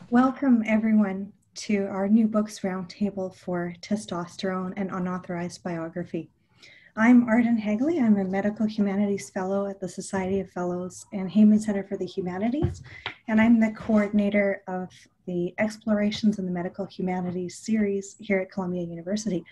Welcome, everyone, to our new books roundtable for Testosterone and Unauthorized Biography. I'm Arden Hagley. I'm a Medical Humanities Fellow at the Society of Fellows and Hammonds Center for the Humanities, and I'm the coordinator of the Explorations in the Medical Humanities series here at Columbia University.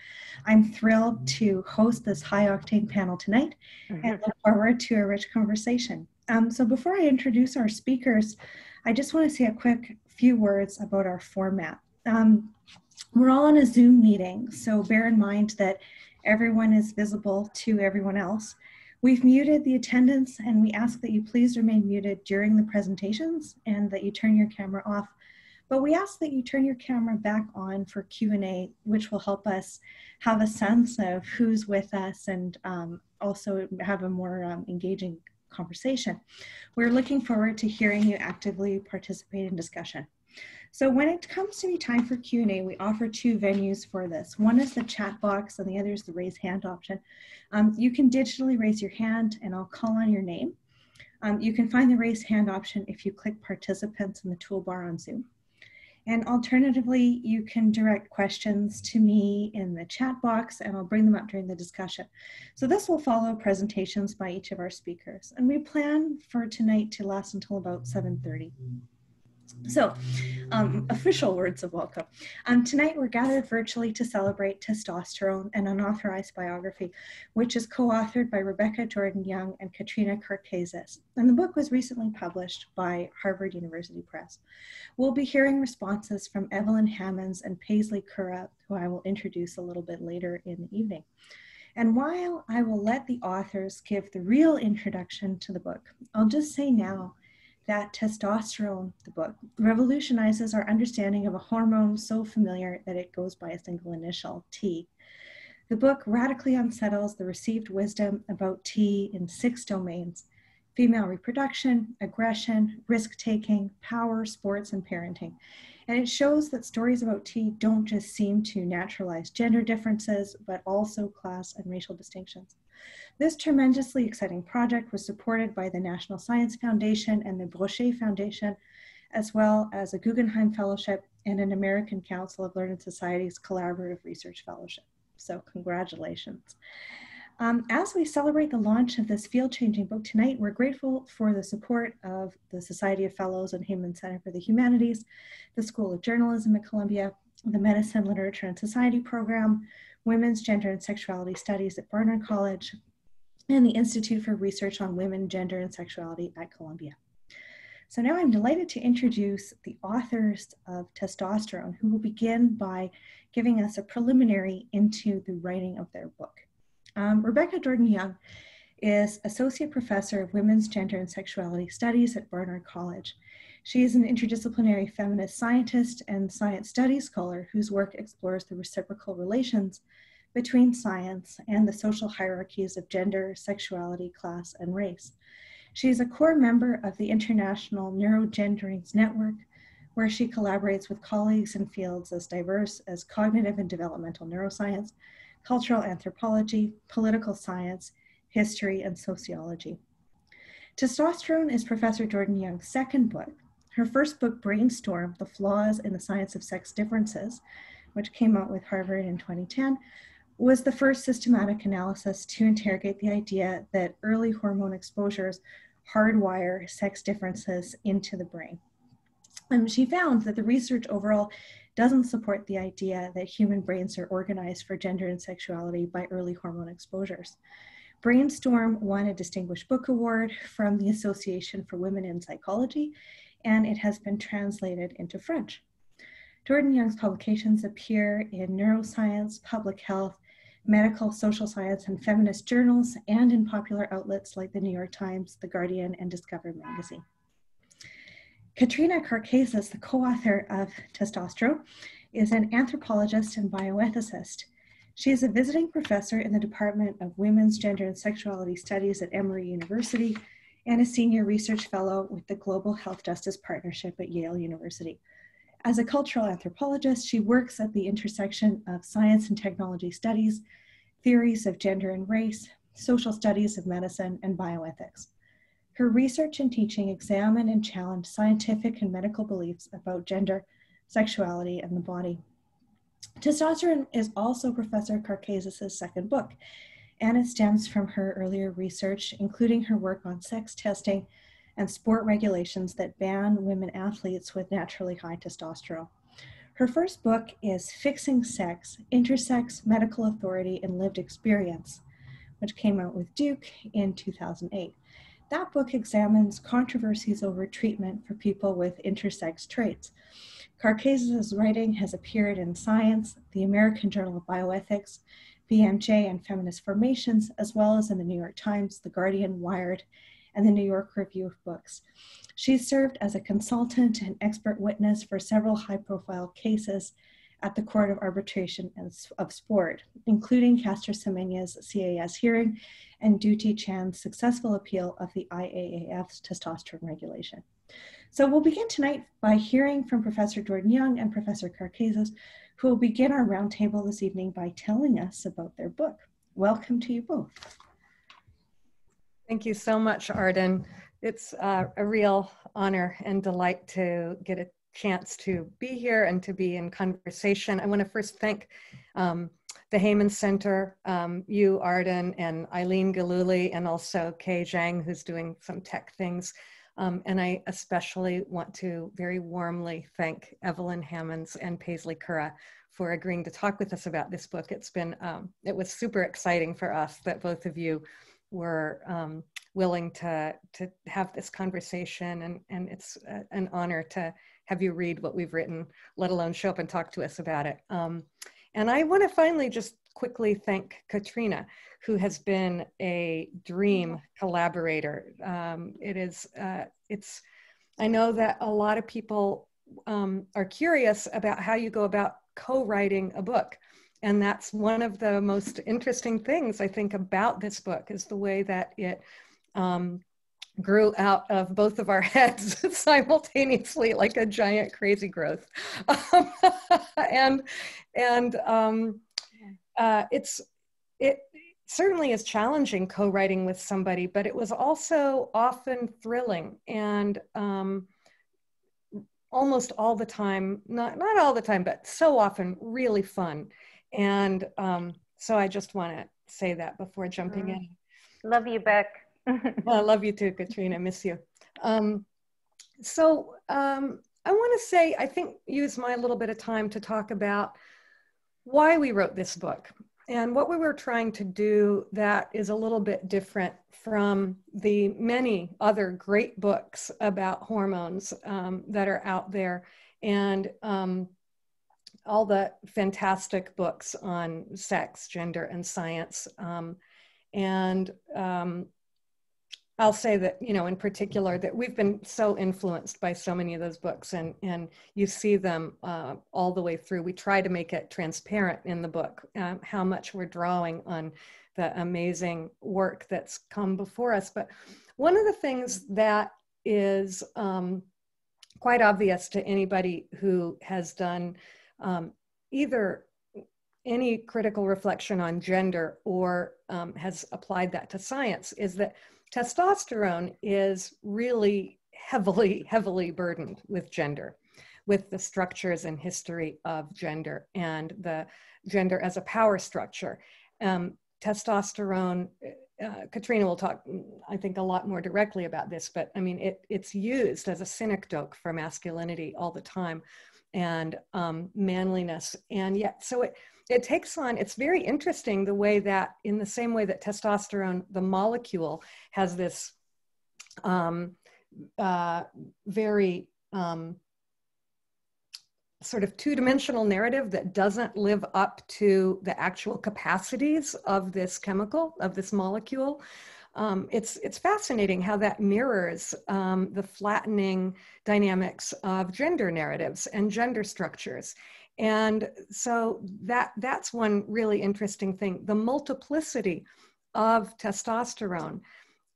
I'm thrilled to host this high-octane panel tonight and look forward to a rich conversation. So before I introduce our speakers, I just want to say a quick few words about our format. We're all in a Zoom meeting, so bear in mind that everyone is visible to everyone else. We've muted the attendants, and we ask that you please remain muted during the presentations and that you turn your camera off. But we ask that you turn your camera back on for Q&A, which will help us have a sense of who's with us and also have a more engaging conversation. We're looking forward to hearing you actively participate in discussion. So when it comes to be time for Q&A, we offer two venues for this. One is the chat box and the other is the raise hand option. You can digitally raise your hand and I'll call on your name. You can find the raise hand option if you click participants in the toolbar on Zoom. And alternatively, you can direct questions to me in the chat box and I'll bring them up during the discussion. So this will follow presentations by each of our speakers. And we plan for tonight to last until about 7:30. So, official words of welcome. Tonight we're gathered virtually to celebrate Testosterone and Unauthorized Biography, which is co-authored by Rebecca Jordan-Young and Katrina Karkazis. And the book was recently published by Harvard University Press. We'll be hearing responses from Evelyn Hammonds and Paisley Curra, who I will introduce a little bit later in the evening. And while I will let the authors give the real introduction to the book, I'll just say now that Testosterone, the book, revolutionizes our understanding of a hormone so familiar that it goes by a single initial, T. The book radically unsettles the received wisdom about T in 6 domains: female reproduction, aggression, risk-taking, power, sports, and parenting. And it shows that stories about T don't just seem to naturalize gender differences, but also class and racial distinctions. This tremendously exciting project was supported by the National Science Foundation and the Brochet Foundation, as well as a Guggenheim Fellowship and an American Council of Learned Societies Collaborative Research Fellowship. So congratulations. As we celebrate the launch of this field-changing book tonight, we're grateful for the support of the Society of Fellows and Hammonds Center for the Humanities, the School of Journalism at Columbia, the Medicine, Literature, and Society program, Women's Gender and Sexuality Studies at Barnard College, and the Institute for Research on Women, Gender, and Sexuality at Columbia. So now I'm delighted to introduce the authors of Testosterone, who will begin by giving us a preliminary into the writing of their book. Rebecca Jordan-Young is Associate Professor of Women's Gender and Sexuality Studies at Barnard College. She is an interdisciplinary feminist scientist and science studies scholar whose work explores the reciprocal relations between science and the social hierarchies of gender, sexuality, class, and race. She is a core member of the International Neurogenderings Network, where she collaborates with colleagues in fields as diverse as cognitive and developmental neuroscience, cultural anthropology, political science, history, and sociology. Testosterone is Professor Jordan-Young's second book. Her first book, Brainstorm: The Flaws in the Science of Sex Differences, which came out with Harvard in 2010, was the first systematic analysis to interrogate the idea that early hormone exposures hardwire sex differences into the brain. She found that the research overall doesn't support the idea that human brains are organized for gender and sexuality by early hormone exposures. Brainstorm won a Distinguished Book Award from the Association for Women in Psychology, and it has been translated into French. Jordan-Young's publications appear in neuroscience, public health, medical, social science, and feminist journals, and in popular outlets like the New York Times, The Guardian, and Discover magazine. Katrina Karkazis, the co-author of Testosterone, is an anthropologist and bioethicist. She is a visiting professor in the Department of Women's Gender and Sexuality Studies at Emory University and a senior research fellow with the Global Health Justice Partnership at Yale University. As a cultural anthropologist, she works at the intersection of science and technology studies, theories of gender and race, social studies of medicine, and bioethics. Her research and teaching examine and challenge scientific and medical beliefs about gender, sexuality, and the body. Testosterone is also Professor Karkazis' second book, and it stems from her earlier research, including her work on sex testing and sport regulations that ban women athletes with naturally high testosterone. Her first book is Fixing Sex, Intersex, Medical Authority, and Lived Experience, which came out with Duke in 2008. That book examines controversies over treatment for people with intersex traits. Karkazis' writing has appeared in Science, the American Journal of Bioethics, BMJ, and Feminist Formations, as well as in the New York Times, The Guardian, Wired, and the New York Review of Books. She's served as a consultant and expert witness for several high-profile cases at the Court of Arbitration of Sport, including Castor Semenya's CAS hearing and Duty Chan's successful appeal of the IAAF's testosterone regulation. So we'll begin tonight by hearing from Professor Jordan Young and Professor Karkazis, who will begin our roundtable this evening by telling us about their book. Welcome to you both. Thank you so much, Arden. It's a real honor and delight to get a chance to be here and to be in conversation. I want to first thank the Hammonds Center, you, Arden, and Eileen Galuli, and also Kay Zhang, who's doing some tech things. And I especially want to very warmly thank Evelyn Hammonds and Paisley Curra for agreeing to talk with us about this book. It's been, it was super exciting for us that both of you were willing to have this conversation, and it's an honor to have you read what we've written, let alone show up and talk to us about it. And I want to finally just quickly thank Katrina, who has been a dream collaborator. I know that a lot of people are curious about how you go about co-writing a book. And that's one of the most interesting things, I think, about this book, is the way that it grew out of both of our heads simultaneously, like a giant crazy growth. It certainly is challenging co-writing with somebody, but it was also often thrilling and almost all the time, not all the time, but so often really fun. And so I just want to say that before jumping in. Love you, Beck. I love you too, Katrina. Miss you. I want to say, I think, use my little bit of time to talk about why we wrote this book and what we were trying to do that is a little bit different from the many other great books about hormones that are out there, and all the fantastic books on sex, gender, and science. I'll say that, you know, in particular, that we've been so influenced by so many of those books, and you see them all the way through. We try to make it transparent in the book, how much we're drawing on the amazing work that's come before us. But one of the things that is quite obvious to anybody who has done either any critical reflection on gender or has applied that to science is that testosterone is really heavily burdened with gender, with the structures and history of gender and the gender as a power structure. Testosterone, Katrina will talk, I think, a lot more directly about this, but I mean, it's used as a synecdoche for masculinity all the time, and manliness. And yet, so it takes on, it's very interesting the way that, in the same way that testosterone, the molecule, has this very sort of two-dimensional narrative that doesn't live up to the actual capacities of this chemical, of this molecule. It's fascinating how that mirrors the flattening dynamics of gender narratives and gender structures. And so that's one really interesting thing. The multiplicity of testosterone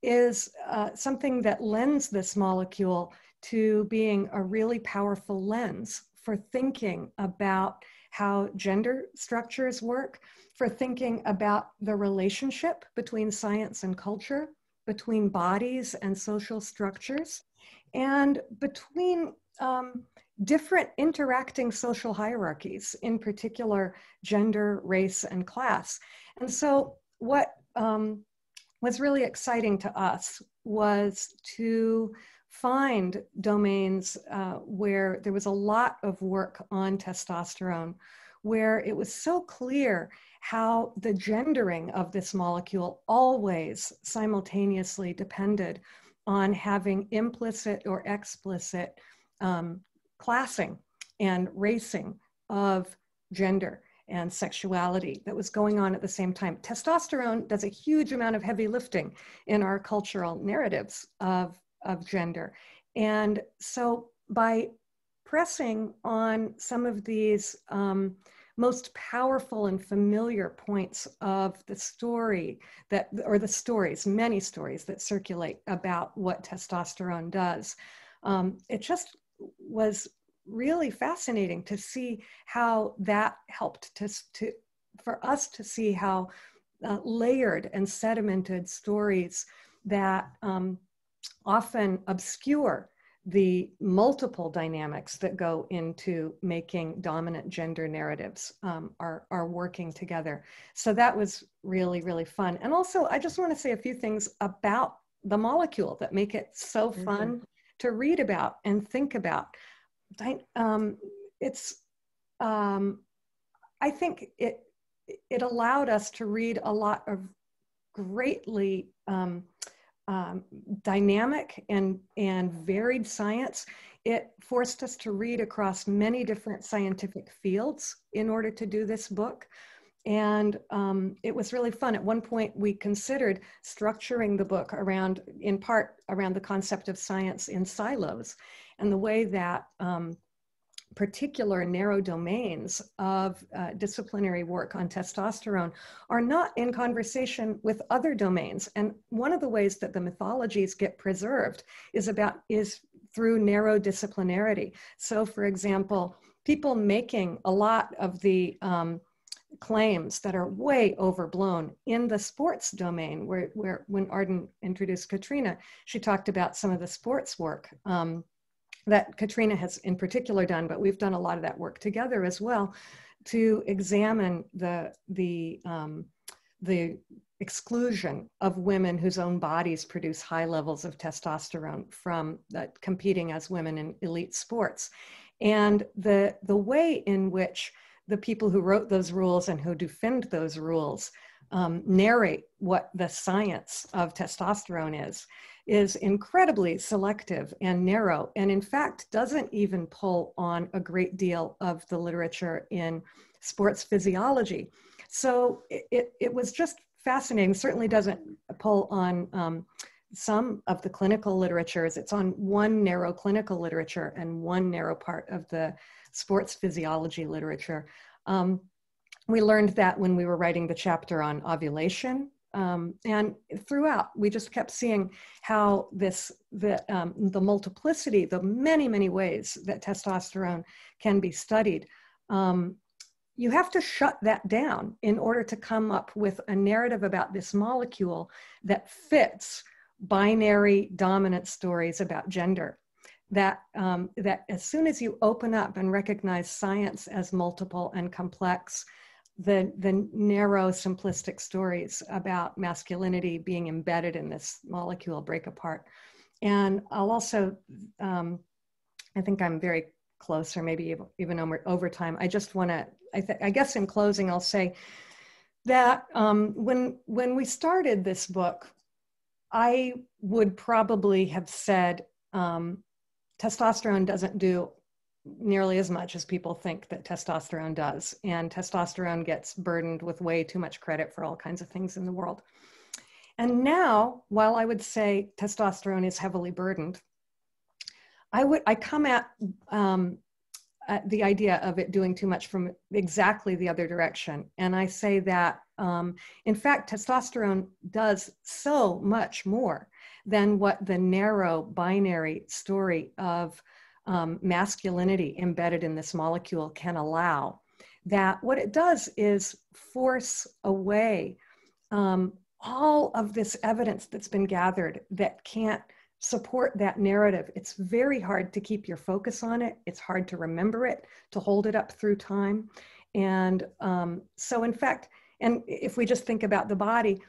is something that lends this molecule to being a really powerful lens for thinking about how gender structures work, for thinking about the relationship between science and culture, between bodies and social structures, and between different interacting social hierarchies, in particular gender, race, and class. And so what was really exciting to us was to find domains where there was a lot of work on testosterone, where it was so clear how the gendering of this molecule always simultaneously depended on having implicit or explicit classing and racing of gender and sexuality that was going on at the same time. Testosterone does a huge amount of heavy lifting in our cultural narratives of gender. And so by pressing on some of these most powerful and familiar points of the story that, or the stories, many stories that circulate about what testosterone does, it just was really fascinating to see how that helped for us to see how layered and sedimented stories that often obscure the multiple dynamics that go into making dominant gender narratives are working together. So that was really, really fun. And also, I just want to say a few things about the molecule that make it so fun to read about and think about. I think it allowed us to read a lot of greatly dynamic and varied science. It forced us to read across many different scientific fields in order to do this book. And it was really fun. At one point, we considered structuring the book around, in part, around the concept of science in silos and the way that particular narrow domains of disciplinary work on testosterone are not in conversation with other domains. And one of the ways that the mythologies get preserved is through narrow disciplinarity. So for example, people making a lot of the claims that are way overblown in the sports domain, where when Arden introduced Katrina, she talked about some of the sports work that Katrina has in particular done, but we've done a lot of that work together as well to examine the exclusion of women whose own bodies produce high levels of testosterone from competing as women in elite sports. And the way in which the people who wrote those rules and who defend those rules narrate what the science of testosterone is incredibly selective and narrow, and in fact doesn't even pull on a great deal of the literature in sports physiology. So it was just fascinating. Certainly doesn't pull on some of the clinical literatures. It's on one narrow clinical literature and one narrow part of the sports physiology literature. We learned that when we were writing the chapter on ovulation. And throughout, we just kept seeing how the multiplicity, the many, many ways that testosterone can be studied. You have to shut that down in order to come up with a narrative about this molecule that fits binary dominant stories about gender. That as soon as you open up and recognize science as multiple and complex, the narrow, simplistic stories about masculinity being embedded in this molecule break apart. And I'll also, I think I'm very close, or maybe even over time. I just want to, I guess in closing, I'll say that when we started this book, I would probably have said testosterone doesn't do nearly as much as people think that testosterone does. And testosterone gets burdened with way too much credit for all kinds of things in the world. And now, while I would say testosterone is heavily burdened, I come at the idea of it doing too much from exactly the other direction. And I say that, in fact, testosterone does so much more than what the narrow binary story of masculinity embedded in this molecule can allow. That what it does is force away all of this evidence that's been gathered that can't support that narrative. It's very hard to keep your focus on it. It's hard to remember it, to hold it up through time. And so in fact, and if we just think about the body,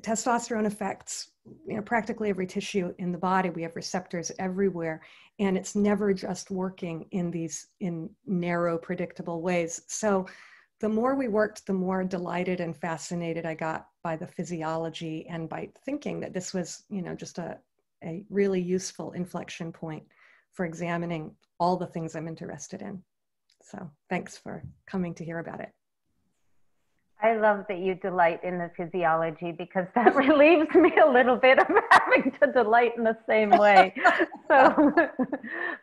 testosterone affects, you know, practically every tissue in the body. We have receptors everywhere, and it's never just working in narrow, predictable ways. So the more we worked, the more delighted and fascinated I got by the physiology, and by thinking that this was, you know, just a really useful inflection point for examining all the things I'm interested in. So thanks for coming to hear about it. I love that you delight in the physiology, because that relieves me a little bit of having to delight in the same way. So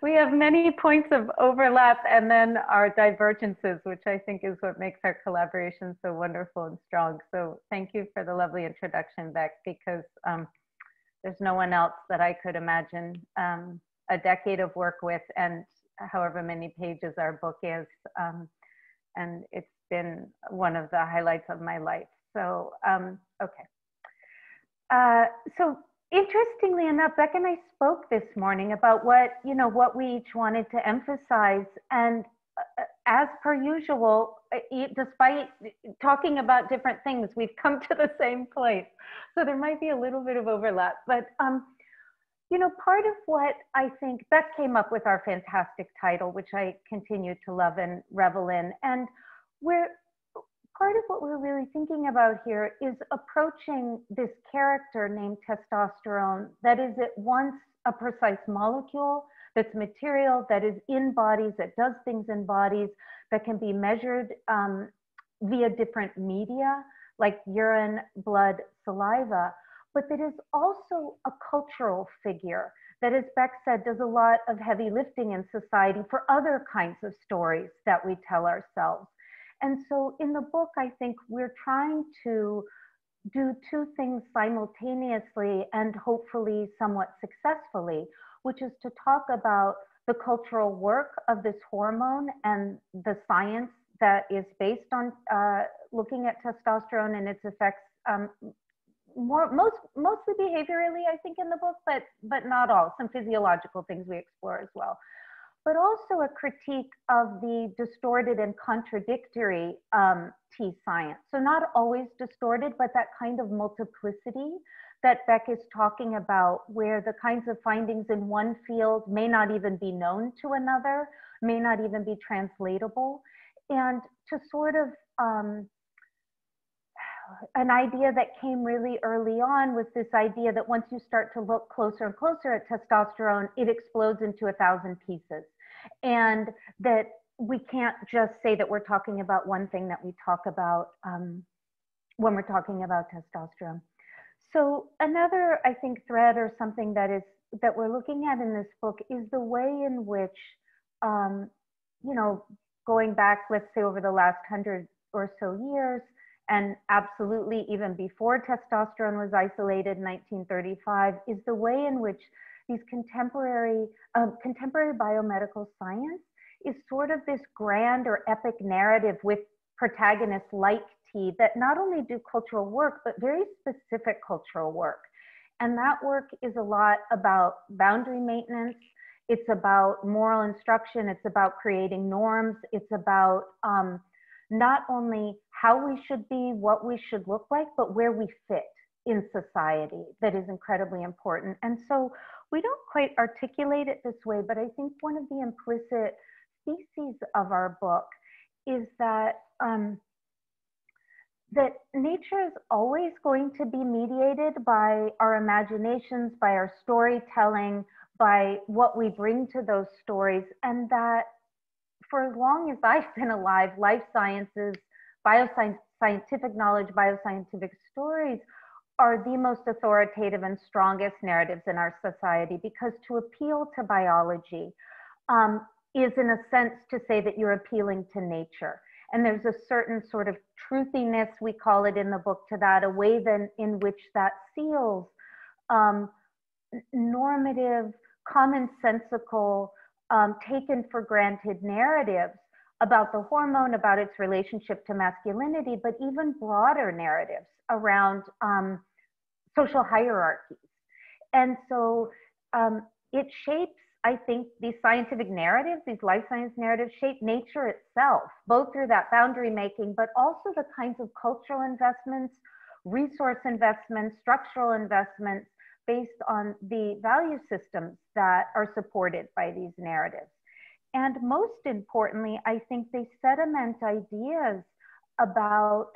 we have many points of overlap, and then our divergences, which I think is what makes our collaboration so wonderful and strong. So thank you for the lovely introduction, Beck, because there's no one else that I could imagine a decade of work with, and however many pages our book is. And it's been one of the highlights of my life. So, okay. So interestingly enough, Beck and I spoke this morning about what we each wanted to emphasize. And as per usual, despite talking about different things, we've come to the same place. So there might be a little bit of overlap, but part of what I think Beck came up with our fantastic title, which I continue to love and revel in. And part of what we're really thinking about here is approaching this character named testosterone that is at once a precise molecule, that's material, that is in bodies, that does things in bodies, that can be measured via different media like urine, blood, saliva, but that is also a cultural figure that, as Beck said, does a lot of heavy lifting in society for other kinds of stories that we tell ourselves. And so in the book, I think we're trying to do two things simultaneously, and hopefully somewhat successfully, which is to talk about the cultural work of this hormone and the science that is based on looking at testosterone and its effects, mostly behaviorally, I think, in the book, but not all. Some physiological things we explore as well. But also a critique of the distorted and contradictory T science. So not always distorted, but that kind of multiplicity that Beck is talking about, where the kinds of findings in one field may not even be known to another, may not even be translatable. And to sort of, an idea that came really early on was this idea that once you start to look closer and closer at testosterone, it explodes into 1,000 pieces. And that we can't just say that we're talking about one thing that we talk about when we're talking about testosterone. So another, I think, thread or something that we're looking at in this book is the way in which, going back, let's say, over the last 100 or so years, and absolutely even before testosterone was isolated in 1935, is the way in which these contemporary biomedical science is sort of this grand or epic narrative with protagonists like T that not only do cultural work, but very specific cultural work. And that work is a lot about boundary maintenance. It's about moral instruction. It's about creating norms. It's about not only how we should be, what we should look like, but where we fit in society. That is incredibly important. And so we don't quite articulate it this way, but I think one of the implicit theses of our book is that that nature is always going to be mediated by our imaginations, by our storytelling, by what we bring to those stories, and that for as long as I've been alive, life sciences, scientific knowledge, bioscientific stories are the most authoritative and strongest narratives in our society, because to appeal to biology is, in a sense, to say that you're appealing to nature. And there's a certain sort of truthiness, we call it in the book, to that, a way then in which that seals normative, commonsensical, taken for granted narratives about the hormone, about its relationship to masculinity, but even broader narratives around social hierarchies. And so it shapes, I think, these scientific narratives, these life science narratives shape nature itself, both through that boundary making, but also the kinds of cultural investments, resource investments, structural investments based on the value systems that are supported by these narratives. And most importantly, I think they sediment ideas about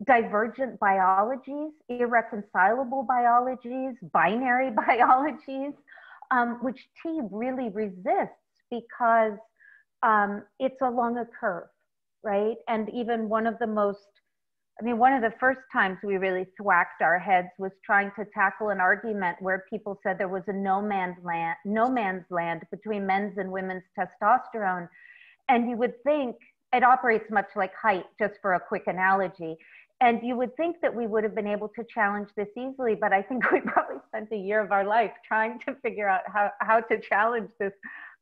divergent biologies, irreconcilable biologies, binary biologies, which T really resists because it's along a curve, right? And even one of the first times we really thwacked our heads was trying to tackle an argument where people said there was a no man's land between men's and women's testosterone. And you would think it operates much like height, just for a quick analogy. And you would think that we would have been able to challenge this easily, but I think we probably spent a year of our life trying to figure out how to challenge this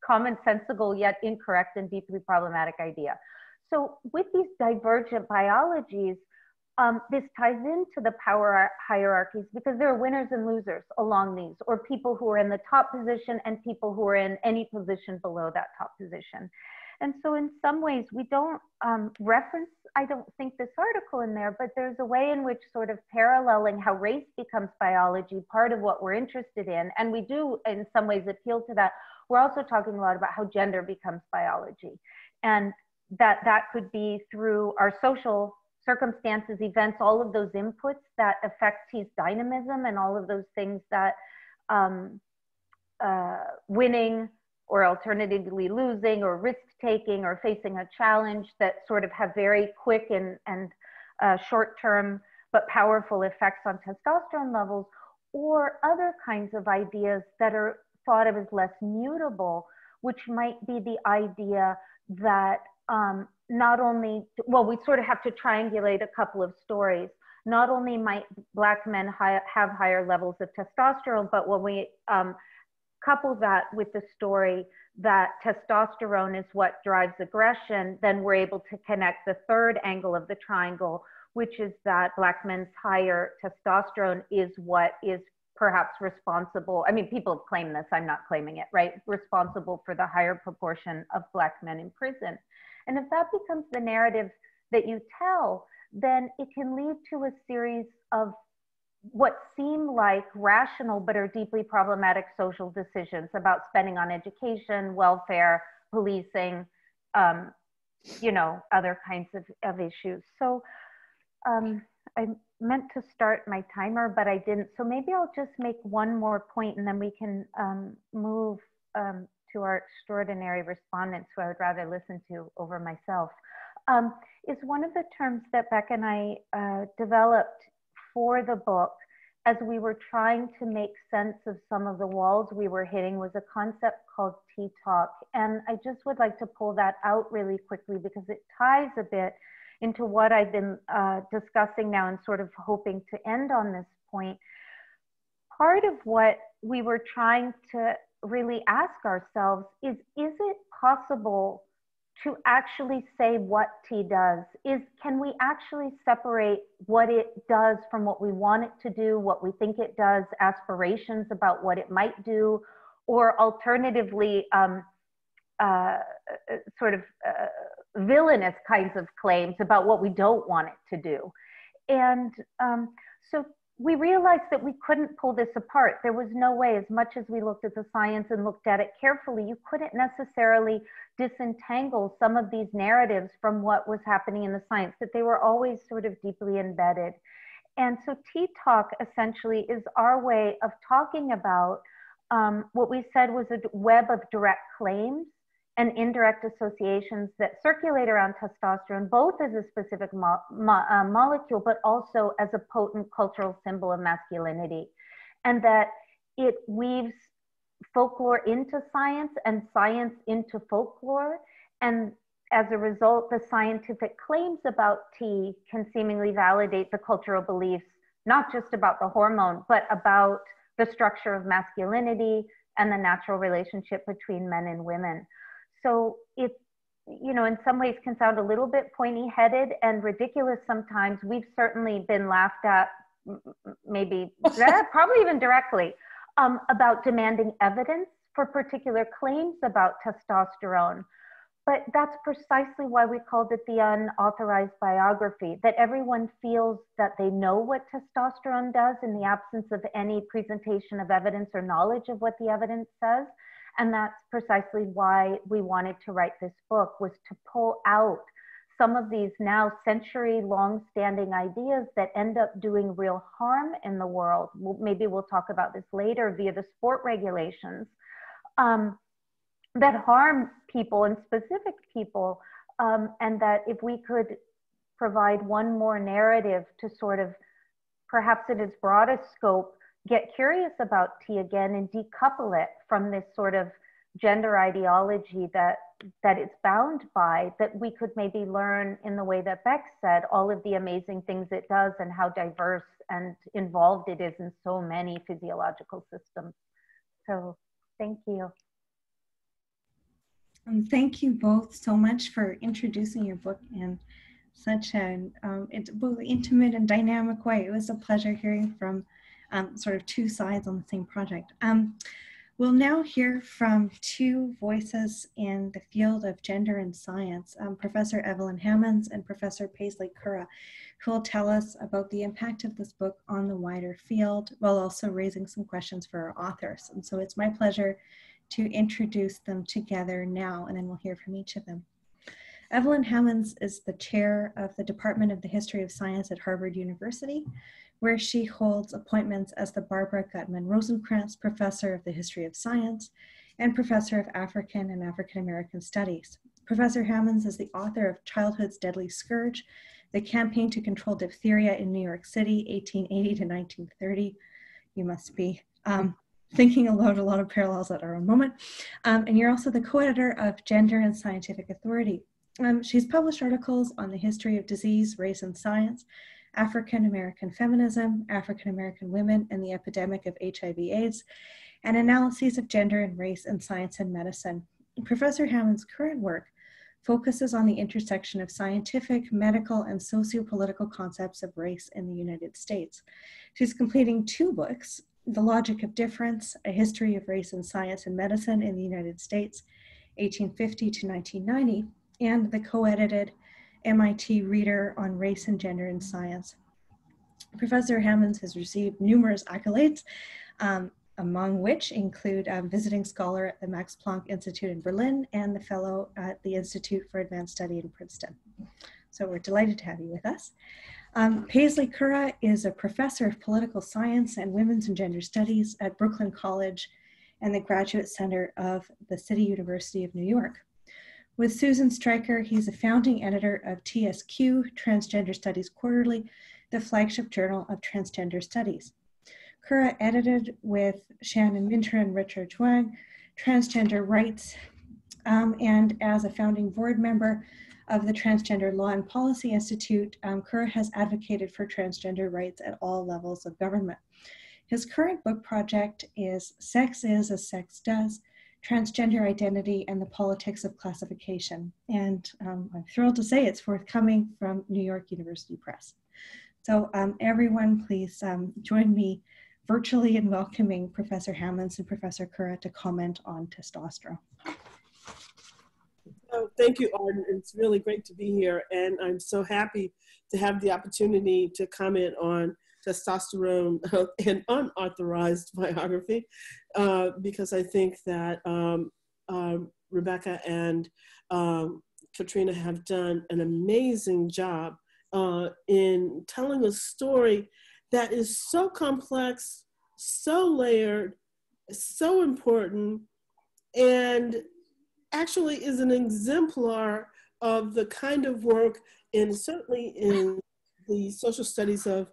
commonsensical yet incorrect and deeply problematic idea. So with these divergent biologies, this ties into the power hierarchies because there are winners and losers along these, or people who are in the top position and people who are in any position below that top position. And so in some ways, we don't reference, I don't think, this article in there, but there's a way in which sort of paralleling how race becomes biology, part of what we're interested in, and we do in some ways appeal to that. We're also talking a lot about how gender becomes biology, and that could be through our social circumstances, events, all of those inputs that affect his dynamism and all of those things that winning or alternatively losing or risk-taking or facing a challenge that sort of have very quick and short-term but powerful effects on testosterone levels, or other kinds of ideas that are thought of as less mutable, which might be the idea that not only, well, we sort of have to triangulate a couple of stories. Not only might Black men have higher levels of testosterone, but when we couple that with the story that testosterone is what drives aggression, then we're able to connect the third angle of the triangle, which is that Black men's higher testosterone is what is perhaps responsible. I mean, people claim this, I'm not claiming it, right? Responsible for the higher proportion of Black men in prison. And if that becomes the narrative that you tell, then it can lead to a series of what seem like rational but are deeply problematic social decisions about spending on education, welfare, policing, you know, other kinds of issues. So I meant to start my timer, but I didn't. So maybe I'll just make one more point and then we can move to our extraordinary respondents who I would rather listen to over myself. Is one of the terms that Beck and I developed for the book as we were trying to make sense of some of the walls we were hitting was a concept called T-talk. And I just would like to pull that out really quickly because it ties a bit into what I've been discussing now and sort of hoping to end on this point. Part of what we were trying to really ask ourselves is it possible to actually say what T does? Can we actually separate what it does from what we want it to do, what we think it does, aspirations about what it might do, or alternatively, villainous kinds of claims about what we don't want it to do? And so we realized that we couldn't pull this apart. There was no way, as much as we looked at the science and looked at it carefully, you couldn't necessarily disentangle some of these narratives from what was happening in the science, that they were always sort of deeply embedded. And so T-talk essentially is our way of talking about what we said was a web of direct claims and indirect associations that circulate around testosterone, both as a specific molecule, but also as a potent cultural symbol of masculinity. And that it weaves folklore into science and science into folklore. And as a result, the scientific claims about T can seemingly validate the cultural beliefs, not just about the hormone, but about the structure of masculinity and the natural relationship between men and women. So it, you know, in some ways can sound a little bit pointy-headed and ridiculous sometimes. We've certainly been laughed at maybe that, probably even directly, about demanding evidence for particular claims about testosterone. But that's precisely why we called it the unauthorized biography, that everyone feels that they know what testosterone does in the absence of any presentation of evidence or knowledge of what the evidence says. And that's precisely why we wanted to write this book, was to pull out some of these now century-long standing ideas that end up doing real harm in the world. Maybe we'll talk about this later via the sport regulations. That harm people and specific people, and that if we could provide one more narrative to sort of, perhaps in its broadest scope, get curious about T again and decouple it from this sort of gender ideology that it's bound by, that we could maybe learn, in the way that Beck said, all of the amazing things it does and how diverse and involved it is in so many physiological systems. So thank you. Thank you both so much for introducing your book in such an both intimate and dynamic way. It was a pleasure hearing from sort of two sides on the same project. We'll now hear from two voices in the field of gender and science, Professor Evelyn Hammonds and Professor Paisley Curra, who will tell us about the impact of this book on the wider field, while also raising some questions for our authors. And so it's my pleasure to introduce them together now, and then we'll hear from each of them. Evelyn Hammonds is the chair of the Department of the History of Science at Harvard University, where she holds appointments as the Barbara Gutman Rosencrantz Professor of the History of Science and Professor of African and African American Studies. Professor Hammonds is the author of Childhood's Deadly Scourge, The Campaign to Control Diphtheria in New York City, 1880 to 1930. You must be thinking aloud a lot of parallels at our own moment. And you're also the co-editor of Gender and Scientific Authority. She's published articles on the history of disease, race, and science, African American feminism, African American women, and the epidemic of HIV/AIDS, and analyses of gender and race in science and medicine. Professor Hammonds' current work focuses on the intersection of scientific, medical, and socio-political concepts of race in the United States. She's completing two books, The Logic of Difference, A History of Race in Science and Medicine in the United States, 1850 to 1990, and the co-edited MIT Reader on Race and Gender in Science. Professor Hammonds has received numerous accolades, among which include visiting scholar at the Max Planck Institute in Berlin and the fellow at the Institute for Advanced Study in Princeton. So we're delighted to have you with us. Paisley Curra is a professor of political science and women's and gender studies at Brooklyn College and the Graduate Center of the City University of New York. With Susan Stryker, he's a founding editor of TSQ, Transgender Studies Quarterly, the flagship journal of transgender studies. Curra edited with Shannon Minter and Richard Zhuang, Transgender Rights, and as a founding board member of the Transgender Law and Policy Institute, Curra has advocated for transgender rights at all levels of government. His current book project is Sex Is as Sex Does, Transgender Identity and the Politics of Classification. And I'm thrilled to say it's forthcoming from New York University Press. So everyone, please join me virtually in welcoming Professor Hammonds and Professor Curra to comment on testosterone. Oh, thank you, Arden. It's really great to be here. And I'm so happy to have the opportunity to comment on testosterone and unauthorized biography, because I think that Rebecca and Katrina have done an amazing job in telling a story that is so complex, so layered, so important, and actually is an exemplar of the kind of work, and certainly in the social studies of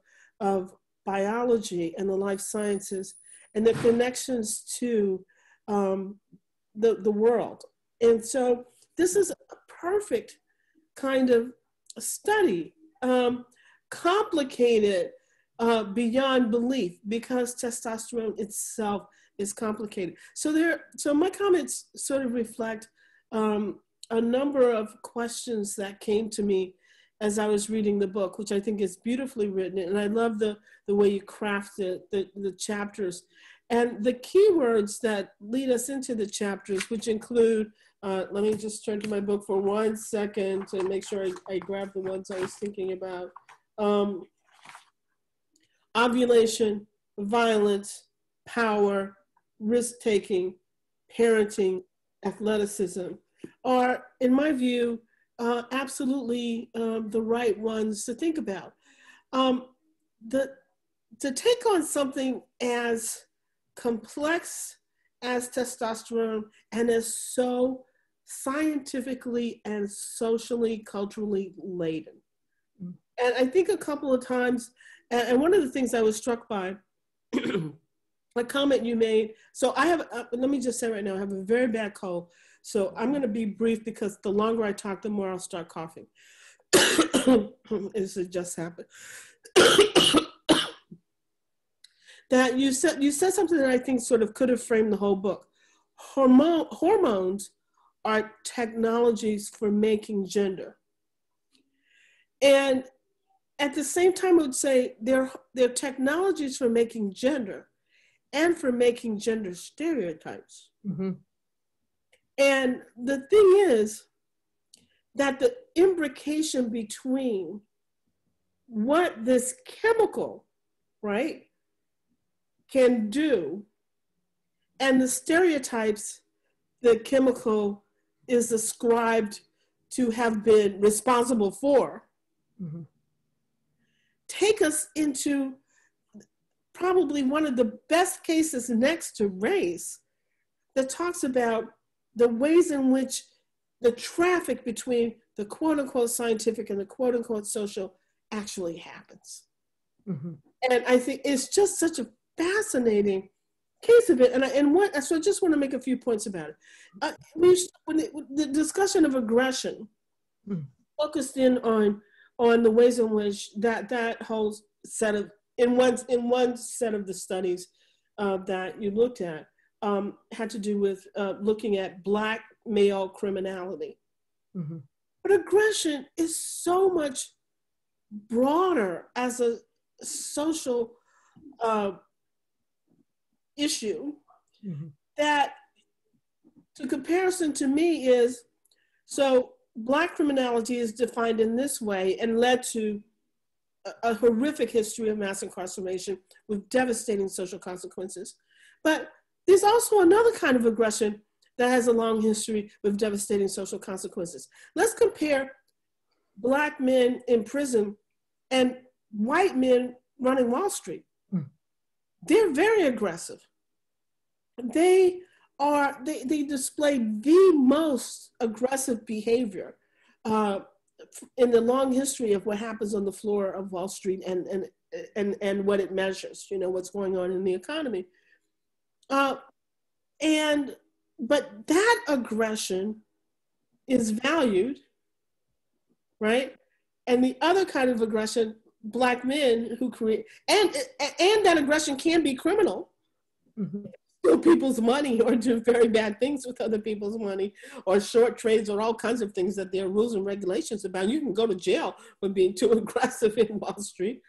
biology and the life sciences and the connections to the world. And so this is a perfect kind of study, complicated beyond belief, because testosterone itself is complicated. So my comments sort of reflect a number of questions that came to me as I was reading the book, which I think is beautifully written. And I love the way you crafted the chapters. And the keywords that lead us into the chapters, which include, let me just turn to my book for 1 second to make sure I grab the ones I was thinking about. Ovulation, violence, power, risk-taking, parenting, athleticism are, in my view, absolutely the right ones to think about. To take on something as complex as testosterone and as so scientifically and socially, culturally laden. And I think a couple of times, and one of the things I was struck by, a comment you made. So I have, let me just say right now, I have a very bad cold. So I'm going to be brief because the longer I talk, the more I'll start coughing. This has just happened. That you said something that I think sort of could have framed the whole book. Hormones are technologies for making gender. And at the same time, I would say they're technologies for making gender and for making gender stereotypes. Mm-hmm. And the thing is that the imbrication between what this chemical, right, can do and the stereotypes the chemical is ascribed to have been responsible for, mm-hmm. take us into probably one of the best cases next to race that talks about the ways in which the traffic between the quote-unquote scientific and the quote-unquote social actually happens. Mm-hmm. And I think it's just such a fascinating case of it. So I just want to make a few points about it. The discussion of aggression focused in on the ways in which that whole set of, in one set of the studies that you looked at, had to do with looking at Black male criminality. Mm-hmm. But aggression is so much broader as a social issue, mm-hmm. that the comparison to me is, so Black criminality is defined in this way and led to a horrific history of mass incarceration with devastating social consequences. But there's also another kind of aggression that has a long history with devastating social consequences. Let's compare Black men in prison and white men running Wall Street. Mm. They're very aggressive. They display the most aggressive behavior in the long history of what happens on the floor of Wall Street and what it measures, what's going on in the economy. But that aggression is valued, right? And the other kind of aggression, Black men who create, and that aggression can be criminal. Mm-hmm. Steal people's money or do very bad things with other people's money or short trades or all kinds of things that there are rules and regulations about. You can go to jail for being too aggressive in Wall Street,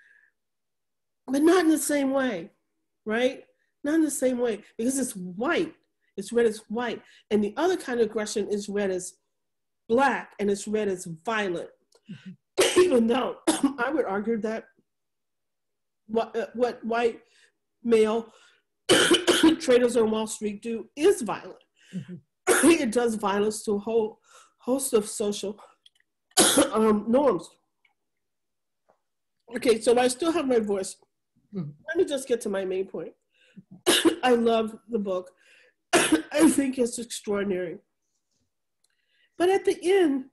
but not in the same way, right? Not in the same way, because it's white. It's read as white. And the other kind of aggression is read as Black, and it's read as violent. Mm-hmm. Even though I would argue that what white male traders on Wall Street do is violent. Mm-hmm. It does violence to a whole host of social norms. Okay, so I still have my voice. Mm-hmm. Let me just get to my main point. I love the book. I think it's extraordinary. But at the end,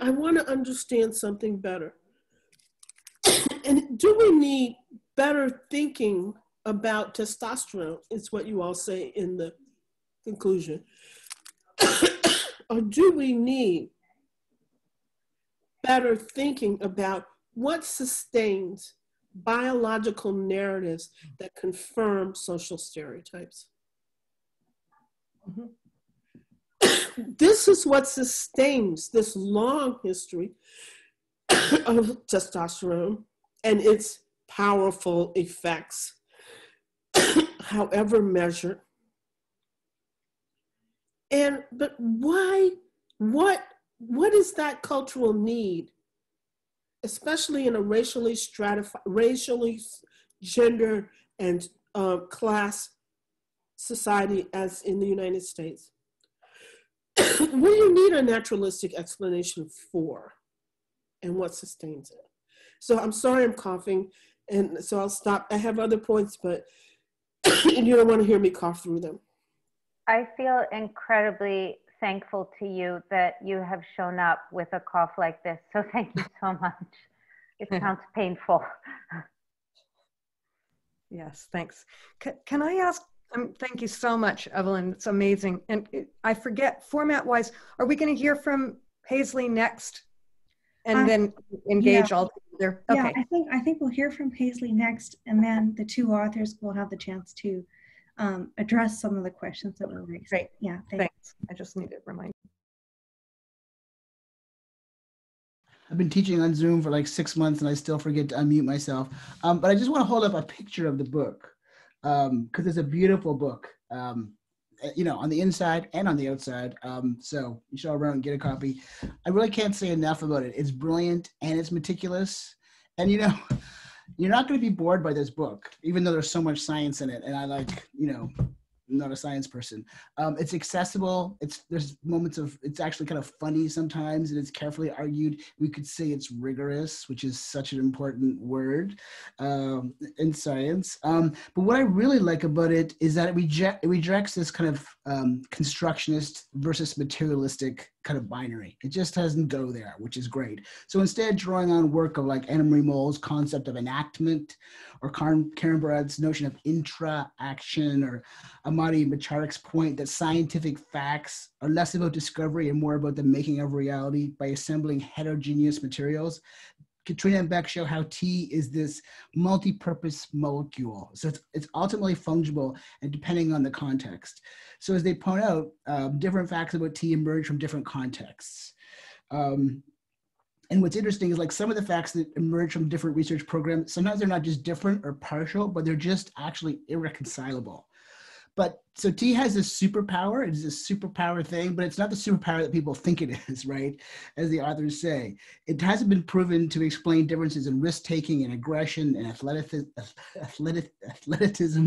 I want to understand something better. And do we need better thinking about testosterone? It's what you all say in the conclusion. Or do we need better thinking about what sustains biological narratives that confirm social stereotypes? Mm-hmm. This is what sustains this long history of testosterone and its powerful effects, however measured. But why, what is that cultural need, especially in a racially stratified, racially gender and class society as in the United States? What do you need a naturalistic explanation for, and what sustains it? So I'm sorry I'm coughing, and so I'll stop. I have other points, but you don't want to hear me cough through them. I feel incredibly thankful to you that you have shown up with a cough like this. So thank you so much. It sounds painful. Yes, thanks. Can I ask, thank you so much, Evelyn. It's amazing. And I forget, format-wise, are we going to hear from Paisley next and then engage all together? Okay. Yeah, I think we'll hear from Paisley next, and then the two authors will have the chance to address some of the questions that were raised. Great. Yeah, thanks. I just need to remind you. I've been teaching on Zoom for like 6 months and I still forget to unmute myself. But I just want to hold up a picture of the book because it's a beautiful book, you know, on the inside and on the outside. So you should all run and get a copy. I really can't say enough about it. It's brilliant and it's meticulous. And, you know, you're not going to be bored by this book, even though there's so much science in it. And I like, you know, I'm not a science person. It's accessible. There's moments of, it's actually kind of funny sometimes, and it's carefully argued. We could say it's rigorous, which is such an important word in science. But what I really like about it is that it rejects this kind of constructionist versus materialistic kind of binary. It just doesn't go there, which is great. So instead, drawing on work of like Anna Marie Moll's concept of enactment, or Karen Barad's notion of intra-action, or Amadi Macharik's point that scientific facts are less about discovery and more about the making of reality by assembling heterogeneous materials, Katrina and Beck show how tea is this multi-purpose molecule. So it's ultimately fungible and depending on the context. So as they point out, different facts about tea emerge from different contexts. And what's interesting is like some of the facts that emerge from different research programs, sometimes they're not just different or partial, but they're just actually irreconcilable. But so tea has this superpower. It's this superpower thing, but it's not the superpower that people think it is, right? As the authors say, it hasn't been proven to explain differences in risk-taking and aggression and athleticism.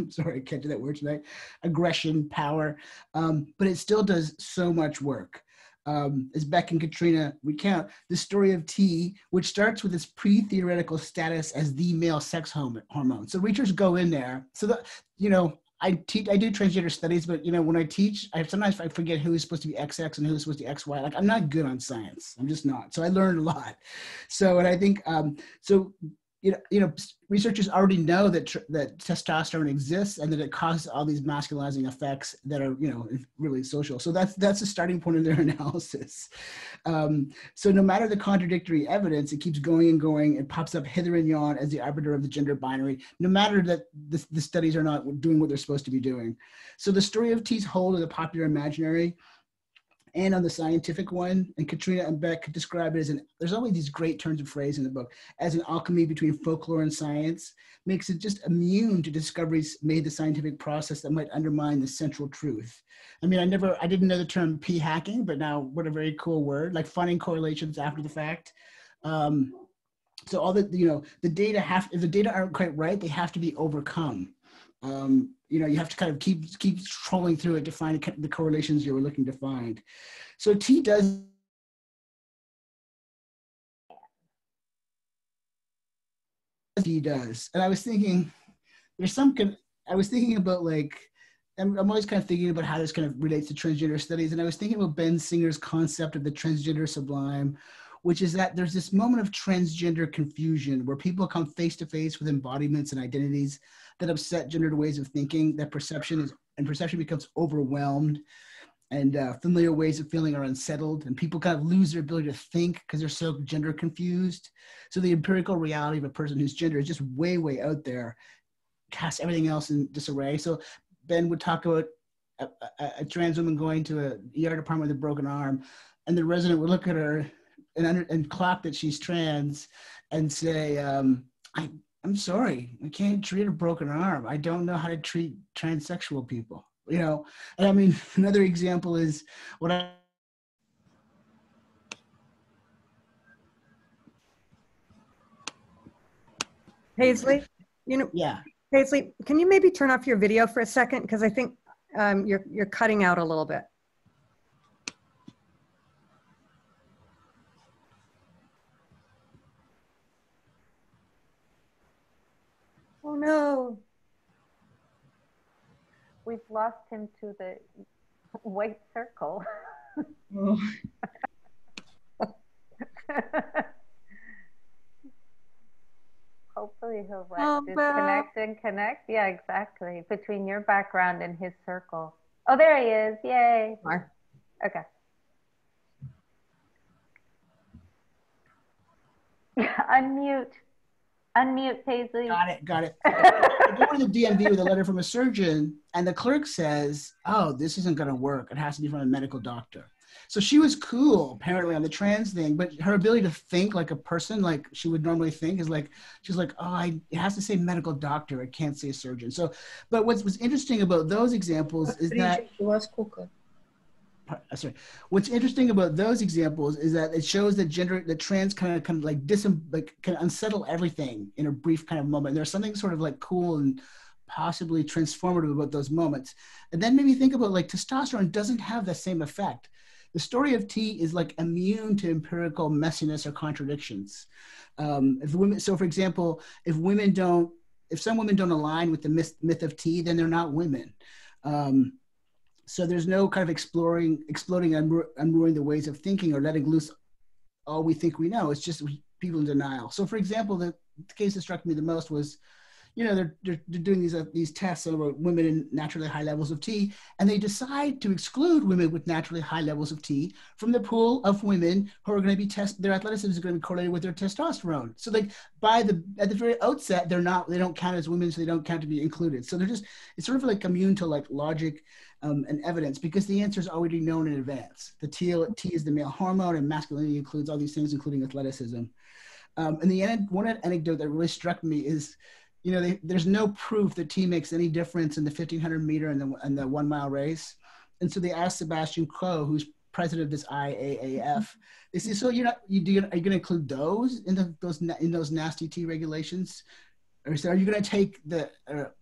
Sorry, I can't do that word tonight. Aggression, power, but it still does so much work. As Beck and Katrina recount, the story of tea, which starts with its pre-theoretical status as the male sex hormone. So researchers go in there. So that, you know, I do transgender studies, but you know, when I teach, sometimes I forget who is supposed to be XX and who is supposed to be XY. Like, I'm not good on science. I'm just not. So I learned a lot. So, and I think, you know, researchers already know that that testosterone exists and that it causes all these masculinizing effects that are, you know, really social. So that's the starting point of their analysis. So no matter the contradictory evidence, it keeps going and going. It pops up hither and yon as the arbiter of the gender binary, no matter that the studies are not doing what they're supposed to be doing. So the story of tea's hold of the popular imaginary and on the scientific one, and Katrina and Beck describe it as there's always these great turns of phrase in the book, as an alchemy between folklore and science, makes it just immune to discoveries made the scientific process that might undermine the central truth. I mean, I didn't know the term p-hacking, but now what a very cool word, like finding correlations after the fact. So all the, you know, the data if the data aren't quite right, they have to be overcome. You know, you have to kind of keep trolling through it to find the correlations you were looking to find. So tea does. Tea does, and I was thinking, I was thinking about like, I'm always kind of thinking about how this kind of relates to transgender studies, and I was thinking about Ben Singer's concept of the transgender sublime, which is that there's this moment of transgender confusion where people come face to face with embodiments and identities that upset gendered ways of thinking, that perception becomes overwhelmed, and familiar ways of feeling are unsettled, and people kind of lose their ability to think because they're so gender confused. So the empirical reality of a person whose gender is just way, way out there casts everything else in disarray. So Ben would talk about a trans woman going to an ER department with a broken arm, and the resident would look at her and clock that she's trans and say, I'm sorry, I can't treat a broken arm. I don't know how to treat transsexual people, you know? And I mean, another example is what I, Paisley, you know, yeah. Paisley, can you maybe turn off your video for a second? Because I think you're cutting out a little bit. Oh no. We've lost him to the white circle. Oh. Hopefully he'll Oh, disconnect and connect. Yeah, exactly. Between your background and his circle. Oh, there he is. Yay. Okay. Unmute. Unmute, Paisley. Got it. I go to the DMV with a letter from a surgeon, and the clerk says, oh, this isn't going to work. It has to be from a medical doctor. So she was cool, apparently, on the trans thing, but her ability to think like a person, like she would normally think, is like, she's like, oh, it has to say medical doctor. It can't say surgeon. So, but what's interesting about those examples is that, sorry. What's interesting about those examples is that it shows that that trans kind of can unsettle everything in a brief kind of moment. And there's something sort of like cool and possibly transformative about those moments. And then maybe think about like testosterone doesn't have the same effect. The story of T is like immune to empirical messiness or contradictions. So for example, if some women don't align with the myth of T, then they're not women. So there's no kind of exploding, unmooring the ways of thinking or letting loose all we think we know. It's just people in denial. So for example, the case that struck me the most was, you know, they're doing these tests about women in naturally high levels of T, and they decide to exclude women with naturally high levels of T from the pool of women who are going to be their athleticism is going to be correlated with their testosterone. So like at the very outset, they don't count as women, so they don't count to be included. So it's sort of like immune to like logic and evidence, because the answer is already known in advance. The T is the male hormone, and masculinity includes all these things, including athleticism. And one anecdote that really struck me is, you know, there's no proof that T makes any difference in the 1,500 meter and the 1 mile race. And so they asked Sebastian Coe, who's president of this IAAF, they say, so are you going to include those in those nasty T regulations? Or so are you going to take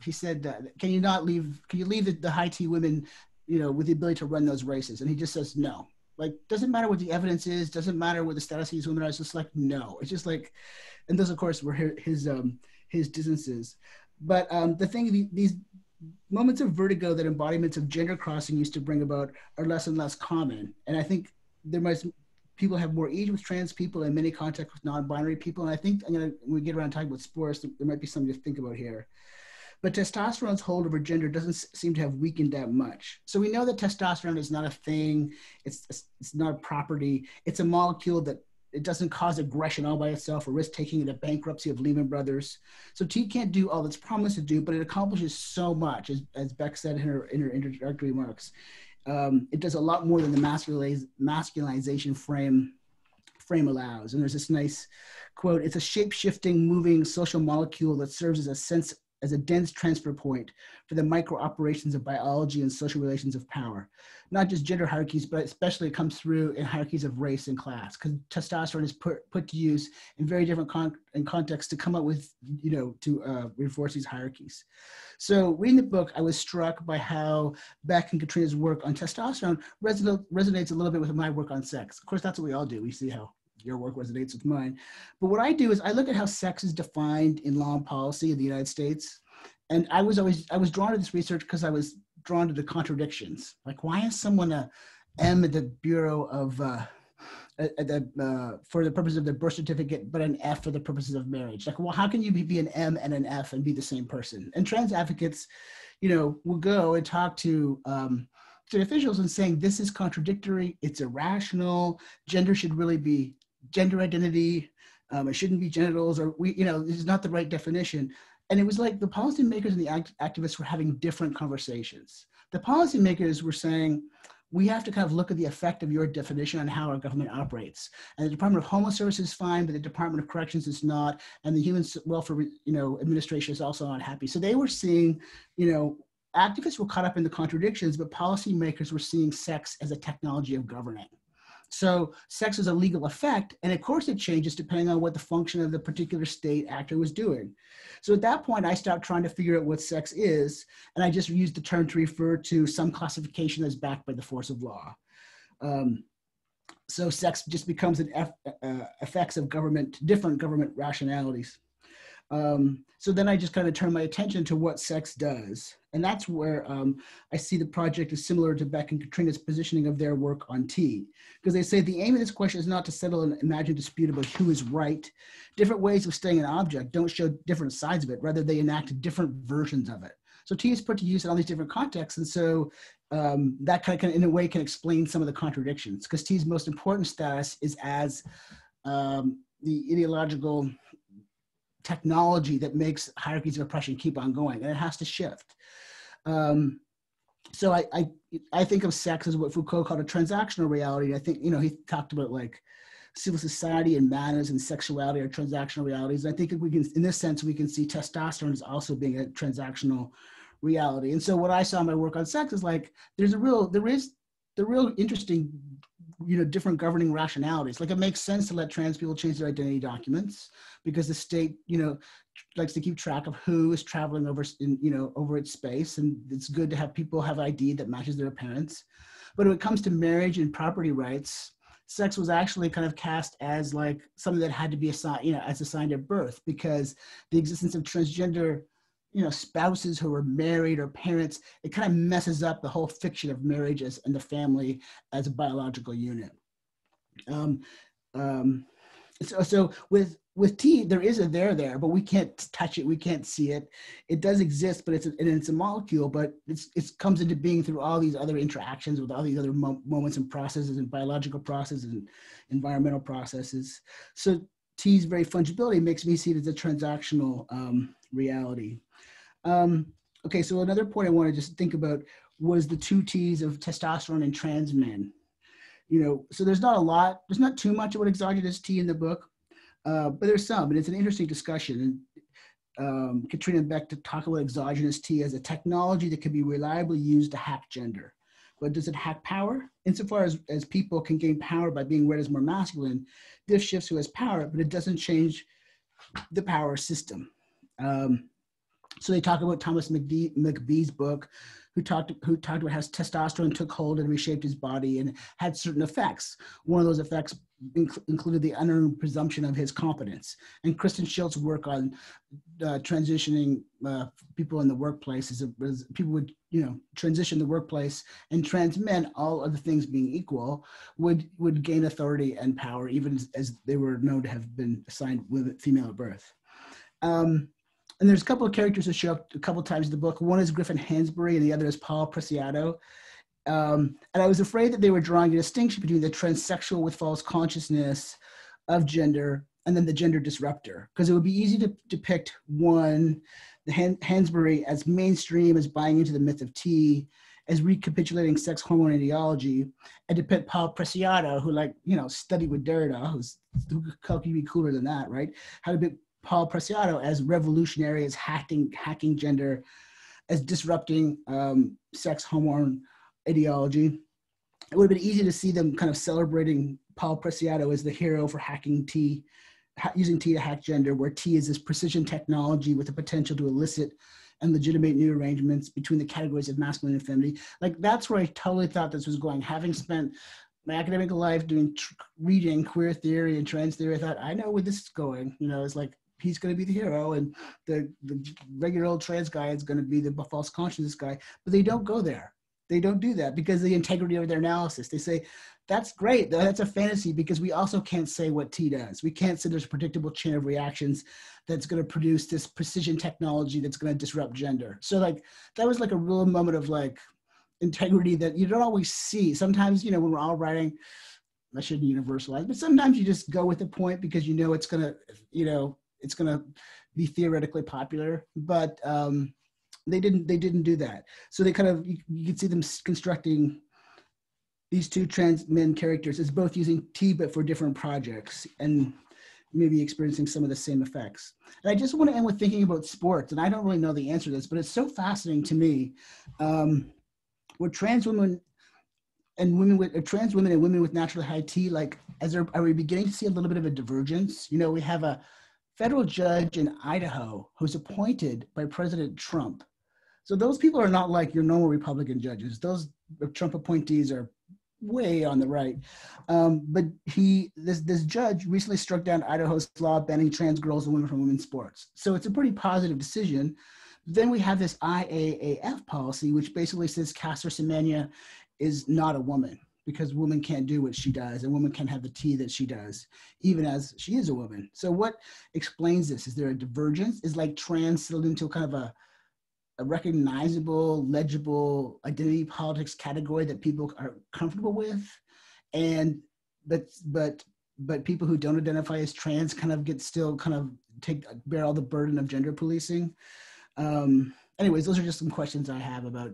he said, can you leave the high T women, you know, with the ability to run those races? And he just says, no. Like, doesn't matter what the evidence is, doesn't matter what the status of these women are. It's just like, no. It's just like, and those, of course, were his distances. But the thing, these moments of vertigo that embodiments of gender crossing used to bring about are less and less common. And I think people have more ease with trans people in many contexts with non-binary people. And I think when we get around talking about sports, there might be something to think about here. But testosterone's hold over gender doesn't seem to have weakened that much. So we know that testosterone is not a thing. It's not a property. It's a molecule that it doesn't cause aggression all by itself or risk taking the bankruptcy of Lehman Brothers. So T can't do all it's promised to do, but it accomplishes so much, as Beck said in her introductory remarks. It does a lot more than the masculinization frame allows. And there's this nice quote: "It's a shape-shifting, moving social molecule that serves as a dense transfer point for the micro operations of biology and social relations of power, not just gender hierarchies, but especially it comes through in hierarchies of race and class, because testosterone is put to use in very different contexts to come up with, you know, to reinforce these hierarchies." So reading the book, I was struck by how Beck and Katrina's work on testosterone resonates a little bit with my work on sex. Of course, that's what we all do. We see how your work resonates with mine. But what I do is I look at how sex is defined in law and policy in the United States. And I was drawn to this research because I was drawn to the contradictions. Like, why is someone a M at the Bureau of, for the purposes of their birth certificate, but an F for the purposes of marriage? Like, well, how can you be an M and an F and be the same person? And trans advocates, you know, will go and talk to officials and saying, this is contradictory, it's irrational, gender should really be gender identity, it shouldn't be genitals, or this is not the right definition. And it was like the policymakers and the activists were having different conversations. The policymakers were saying, we have to kind of look at the effect of your definition on how our government operates. And the Department of Homeless Services is fine, but the Department of Corrections is not, and the Human Welfare, Administration is also not happy. So they were seeing, activists were caught up in the contradictions, but policymakers were seeing sex as a technology of governing. So sex is a legal effect, and of course it changes depending on what the function of the particular state actor was doing. So at that point, I stopped trying to figure out what sex is, and I just used the term to refer to some classification that's backed by the force of law. So sex just becomes an effects of different government rationalities. So then I just kind of turn my attention to what sex does. And that's where I see the project is similar to Beck and Katrina's positioning of their work on T. Because they say the aim of this question is not to settle an imagined dispute about who is right. Different ways of studying an object don't show different sides of it. Rather, they enact different versions of it. So T is put to use in all these different contexts. And so that kind of, in a way, can explain some of the contradictions. Because T's most important status is as the ideological technology that makes hierarchies of oppression keep on going, and it has to shift. So I think of sex as what Foucault called a transactional reality. I think, he talked about like civil society and manners and sexuality are transactional realities. And I think if we can, in this sense, we can see testosterone as also being a transactional reality. And so what I saw in my work on sex is like, there is the real interesting, different governing rationalities. Like it makes sense to let trans people change their identity documents because the state, likes to keep track of who is traveling over its space. And it's good to have people have ID that matches their appearance. But when it comes to marriage and property rights, sex was actually kind of cast as like something that had to be assigned, as assigned at birth, because the existence of transgender spouses who are married or parents, it kind of messes up the whole fiction of marriage and the family as a biological unit. So with T, there is a there, but we can't touch it, we can't see it. It does exist, but it's a molecule, but it comes into being through all these other interactions with all these other moments and processes and biological processes and environmental processes. So T's very fungibility makes me see it as a transactional reality. Okay, so another point I want to just think about was the two T's of testosterone and trans men. So there's not too much about exogenous T in the book, but there's some, and it's an interesting discussion. And Katrina and Beck to talk about exogenous T as a technology that can be reliably used to hack gender. But does it hack power? Insofar as people can gain power by being read as more masculine, this shifts who has power, but it doesn't change the power system. So they talk about Thomas McBee's book, who talked about how testosterone took hold and reshaped his body and had certain effects. One of those effects included the unearned presumption of his competence. And Kristen Schilt's work on transitioning people in the workplace as people would transition the workplace, and trans men, all other things being equal, would gain authority and power, even as they were known to have been assigned female at birth. And there's a couple of characters that show up a couple of times in the book. One is Griffin Hansberry, and the other is Paul Preciado. And I was afraid that they were drawing a distinction between the transsexual with false consciousness of gender and then the gender disruptor, because it would be easy to depict the Hansberry as mainstream, as buying into the myth of T, as recapitulating sex hormone ideology, and depict Paul Preciado, who studied with Derrida, who could be cooler than that, right? How to depict Paul Preciado as revolutionary, as hacking gender, as disrupting sex hormone ideology. It would have been easy to see them kind of celebrating Paul Preciado as the hero for hacking T, using T to hack gender, where T is this precision technology with the potential to elicit and legitimate new arrangements between the categories of masculine and femininity. Like, that's where I totally thought this was going. Having spent my academic life reading queer theory and trans theory, I thought, I know where this is going. It's like, he's going to be the hero, and the regular old trans guy is going to be the false consciousness guy. But they don't go there. They don't do that because of the integrity of their analysis. They say, that's great, that's a fantasy, because we also can't say what T does. We can't say there's a predictable chain of reactions that's going to produce this precision technology that's going to disrupt gender. So that was like a real moment of integrity that you don't always see. Sometimes, when we're all writing, I shouldn't universalize, but sometimes you just go with the point because it's going to be theoretically popular, but they didn't do that. So they kind of, you could see them constructing these two trans men characters as both using tea but for different projects and maybe experiencing some of the same effects. And I just want to end with thinking about sports, and I don't really know the answer to this, but it's so fascinating to me. Were trans women and women with trans women and women with naturally high T, like, are we beginning to see a little bit of a divergence? You know, we have a federal judge in Idaho who's appointed by President Trump. So those people are not like your normal Republican judges. Those Trump appointees are way on the right. But this judge recently struck down Idaho's law banning trans girls and women from women's sports. So it's a pretty positive decision. Then we have this IAAF policy, which basically says Caster Semenya is not a woman because women can't do what she does and women can't have the tea that she does, even as she is a woman. So what explains this? Is there a divergence? Is like trans settled into kind of a recognizable, legible identity politics category that people are comfortable with, and but people who don't identify as trans kind of bear all the burden of gender policing. Anyways, those are just some questions I have about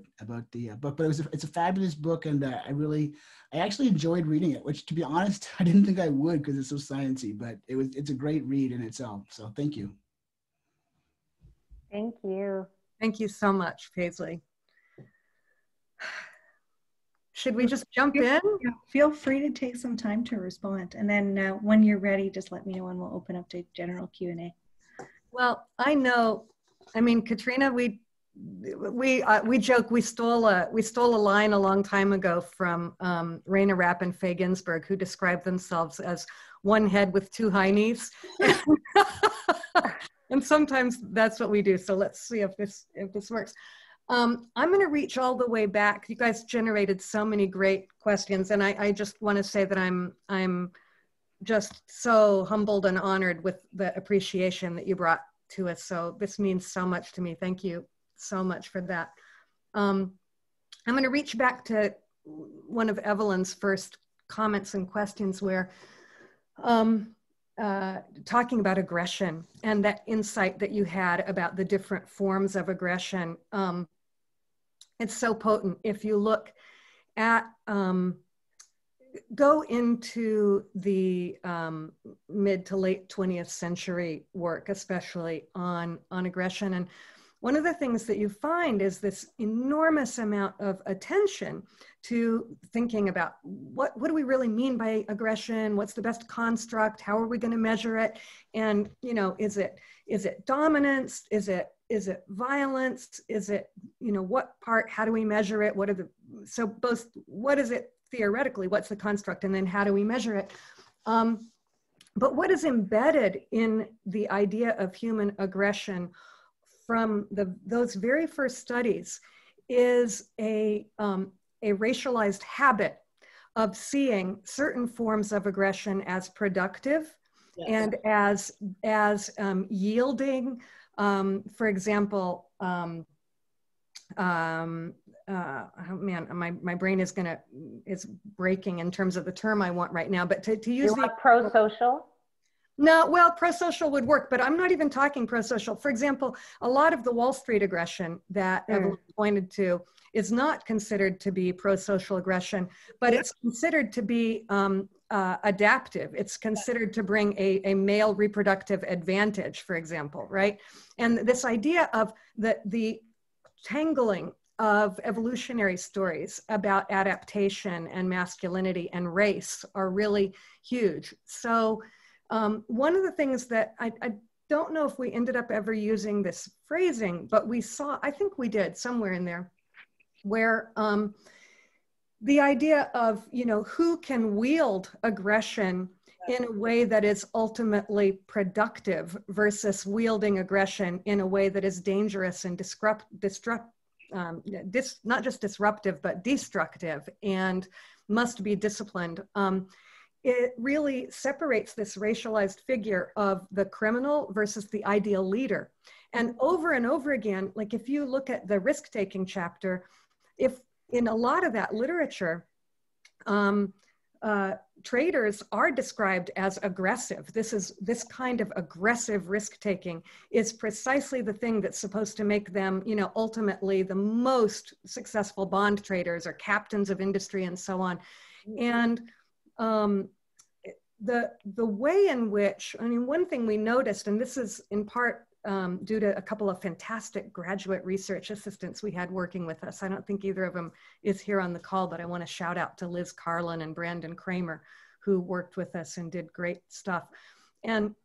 the book. But it's a fabulous book, and I actually enjoyed reading it. Which, to be honest, I didn't think I would because it's so sciencey. But it's a great read in itself. So thank you. Thank you. Thank you so much, Paisley. Should we just jump in? Yeah, feel free to take some time to respond. And then when you're ready, just let me know and we'll open up to general Q&A. Well, I know, I mean, Katrina, we joke we stole a line a long time ago from Raina Rapp and Faye Ginsburg, who described themselves as one head with two high knees. And sometimes that's what we do. So let's see if this works. I'm going to reach all the way back. You guys generated so many great questions, and I just want to say that I'm just so humbled and honored with the appreciation that you brought to us. So this means so much to me. Thank you so much for that. I'm going to reach back to one of Evelyn's first comments and questions where talking about aggression and that insight that you had about the different forms of aggression. It's so potent. If you look at, go into the mid to late 20th century work, especially on aggression. And one of the things that you find is this enormous amount of attention to thinking about what do we really mean by aggression? What's the best construct? How are we going to measure it? And, you know, is it dominance? Is it violence? Is it, you know, what part? How do we measure it? So both, what is it theoretically? What's the construct? And then how do we measure it? But what is embedded in the idea of human aggression from those very first studies is a racialized habit of seeing certain forms of aggression as productive, yes, and as yielding. For example, oh man, my brain is breaking in terms of the term I want right now. But to use the pro-social. No, well, pro-social would work, but I'm not even talking pro-social. For example, a lot of the Wall Street aggression that Evelyn pointed to is not considered to be pro-social aggression, but it's considered to be adaptive. It's considered to bring a male reproductive advantage, for example, right? And this idea of the tangling of evolutionary stories about adaptation and masculinity and race are really huge. So one of the things that I don't know if we ended up ever using this phrasing, but we saw, I think we did somewhere in there, where the idea of, you know, who can wield aggression in a way that is ultimately productive versus wielding aggression in a way that is dangerous and not just disruptive, but destructive and must be disciplined. It really separates this racialized figure of the criminal versus the ideal leader. And over again, like if you look at the risk-taking chapter, if in a lot of that literature, traders are described as aggressive. This kind of aggressive risk-taking is precisely the thing that's supposed to make them, you know, ultimately the most successful bond traders or captains of industry and so on. And the way in which, I mean, one thing we noticed, and this is in part due to a couple of fantastic graduate research assistants we had working with us. I don't think either of them is here on the call, but I want to shout out to Liz Carlin and Brandon Kramer, who worked with us and did great stuff. And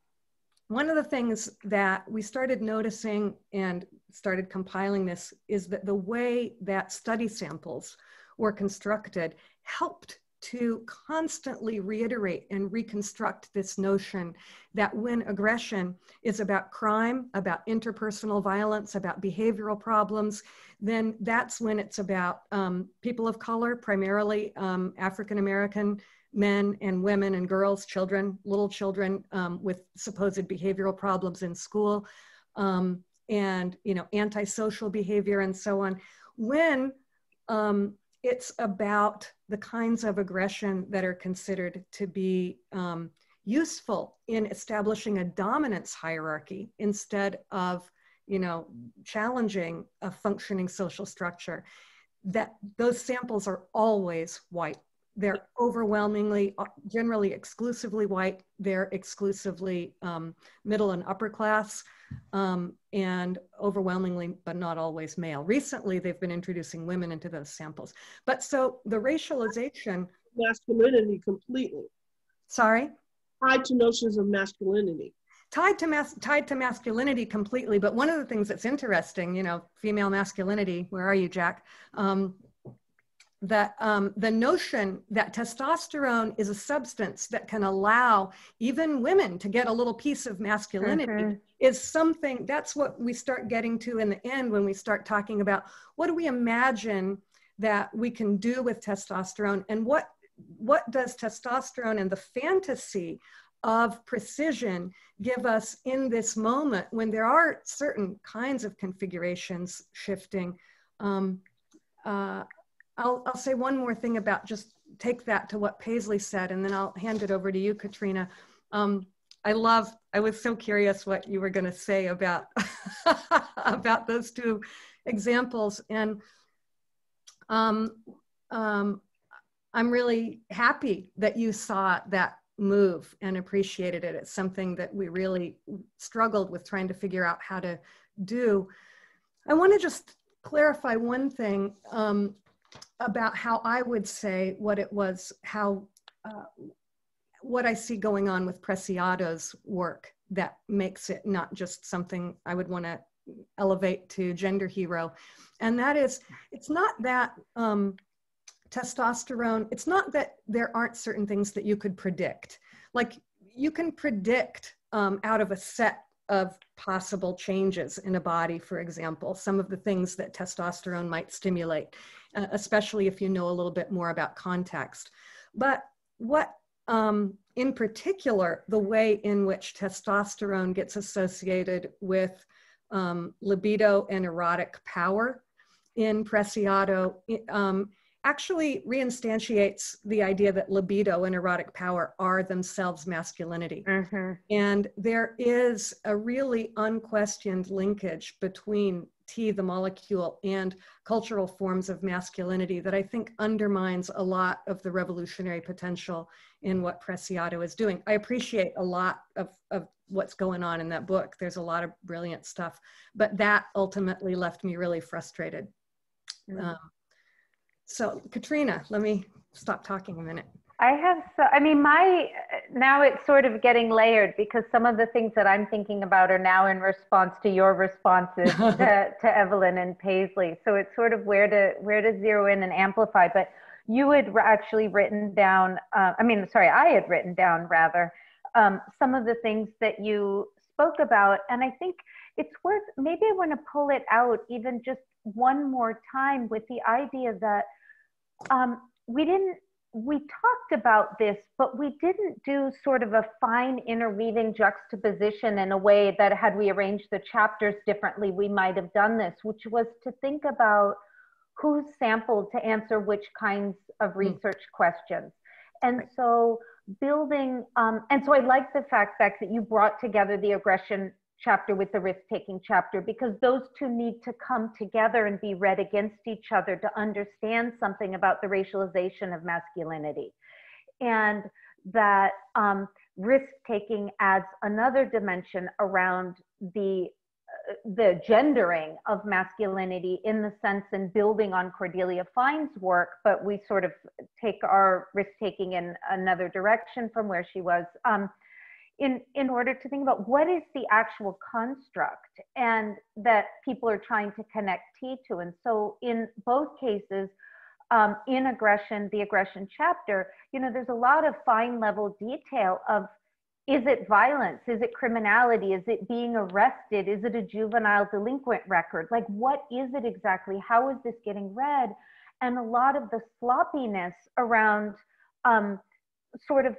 one of the things that we started noticing and started compiling this is that the way that study samples were constructed helped to constantly reiterate and reconstruct this notion that when aggression is about crime, about interpersonal violence, about behavioral problems, then that's when it's about people of color, primarily African-American men and women and girls, children, little children with supposed behavioral problems in school, and, you know, antisocial behavior and so on. When it's about the kinds of aggression that are considered to be useful in establishing a dominance hierarchy instead of, you know, challenging a functioning social structure, that those samples are always white. They're overwhelmingly, generally exclusively white. They're exclusively middle and upper class, and overwhelmingly, but not always, male. Recently, they've been introducing women into those samples. But so the racialization— Masculinity completely. Sorry? Tied to notions of masculinity. Tied to masculinity completely. But one of the things that's interesting, you know, female masculinity, where are you, Jack? That the notion that testosterone is a substance that can allow even women to get a little piece of masculinity is something, that's what we start getting to in the end when we start talking about what do we imagine that we can do with testosterone, and what does testosterone and the fantasy of precision give us in this moment when there are certain kinds of configurations shifting. I'll say one more thing about, just take that to what Paisley said, and then I'll hand it over to you, Katrina. I was so curious what you were going to say about, about those two examples. And I'm really happy that you saw that move and appreciated it. It's something that we really struggled with trying to figure out how to do. I want to just clarify one thing about how I would say what it was, what I see going on with Preciado's work that makes it not just something I would want to elevate to gender hero. And that is, it's not that testosterone, it's not that there aren't certain things that you could predict. Like, you can predict out of a set of possible changes in a body, for example, some of the things that testosterone might stimulate, especially if you know a little bit more about context. But what, in particular, the way in which testosterone gets associated with libido and erotic power in Preciado actually reinstantiates the idea that libido and erotic power are themselves masculinity. And there is a really unquestioned linkage between T, the molecule, and cultural forms of masculinity that I think undermines a lot of the revolutionary potential in what Preciado is doing. I appreciate a lot of what's going on in that book. There's a lot of brilliant stuff, but that ultimately left me really frustrated. So Katrina, let me stop talking a minute. Now it's sort of getting layered, because some of the things that I'm thinking about are now in response to your responses to Evelyn and Paisley. So it's sort of where to zero in and amplify. But you had actually written down, I had written down rather, some of the things that you spoke about. And I think it's worth, maybe I want to pull it out even just one more time with the idea that we talked about this, but we didn't do sort of a fine interweaving juxtaposition in a way that, had we arranged the chapters differently, we might have done this, which was to think about who's sampled to answer which kinds of research questions. And so building, and so I like the fact, Beck, that you brought together the aggression chapter with the risk-taking chapter, because those two need to come together and be read against each other to understand something about the racialization of masculinity. And that risk-taking adds another dimension around the gendering of masculinity, in the sense, and building on Cordelia Fine's work, but we sort of take our risk-taking in another direction from where she was, in order to think about what is the actual construct and that people are trying to connect T to. And so in both cases, in aggression, the aggression chapter, you know, there's a lot of fine level detail of, is it violence? Is it criminality? Is it being arrested? Is it a juvenile delinquent record? Like, what is it exactly? How is this getting read? And a lot of the sloppiness around sort of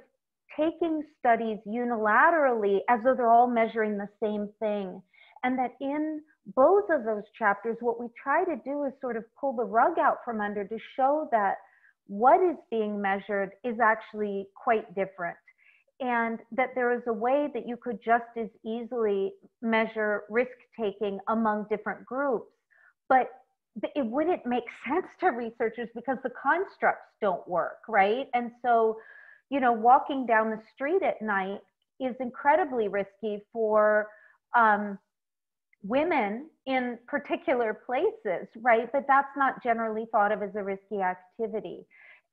taking studies unilaterally as though they're all measuring the same thing. And that in both of those chapters, what we try to do is sort of pull the rug out from under to show that what is being measured is actually quite different. And that there is a way that you could just as easily measure risk-taking among different groups, but it wouldn't make sense to researchers because the constructs don't work, right? And so, you know, walking down the street at night is incredibly risky for women in particular places, right? But that's not generally thought of as a risky activity.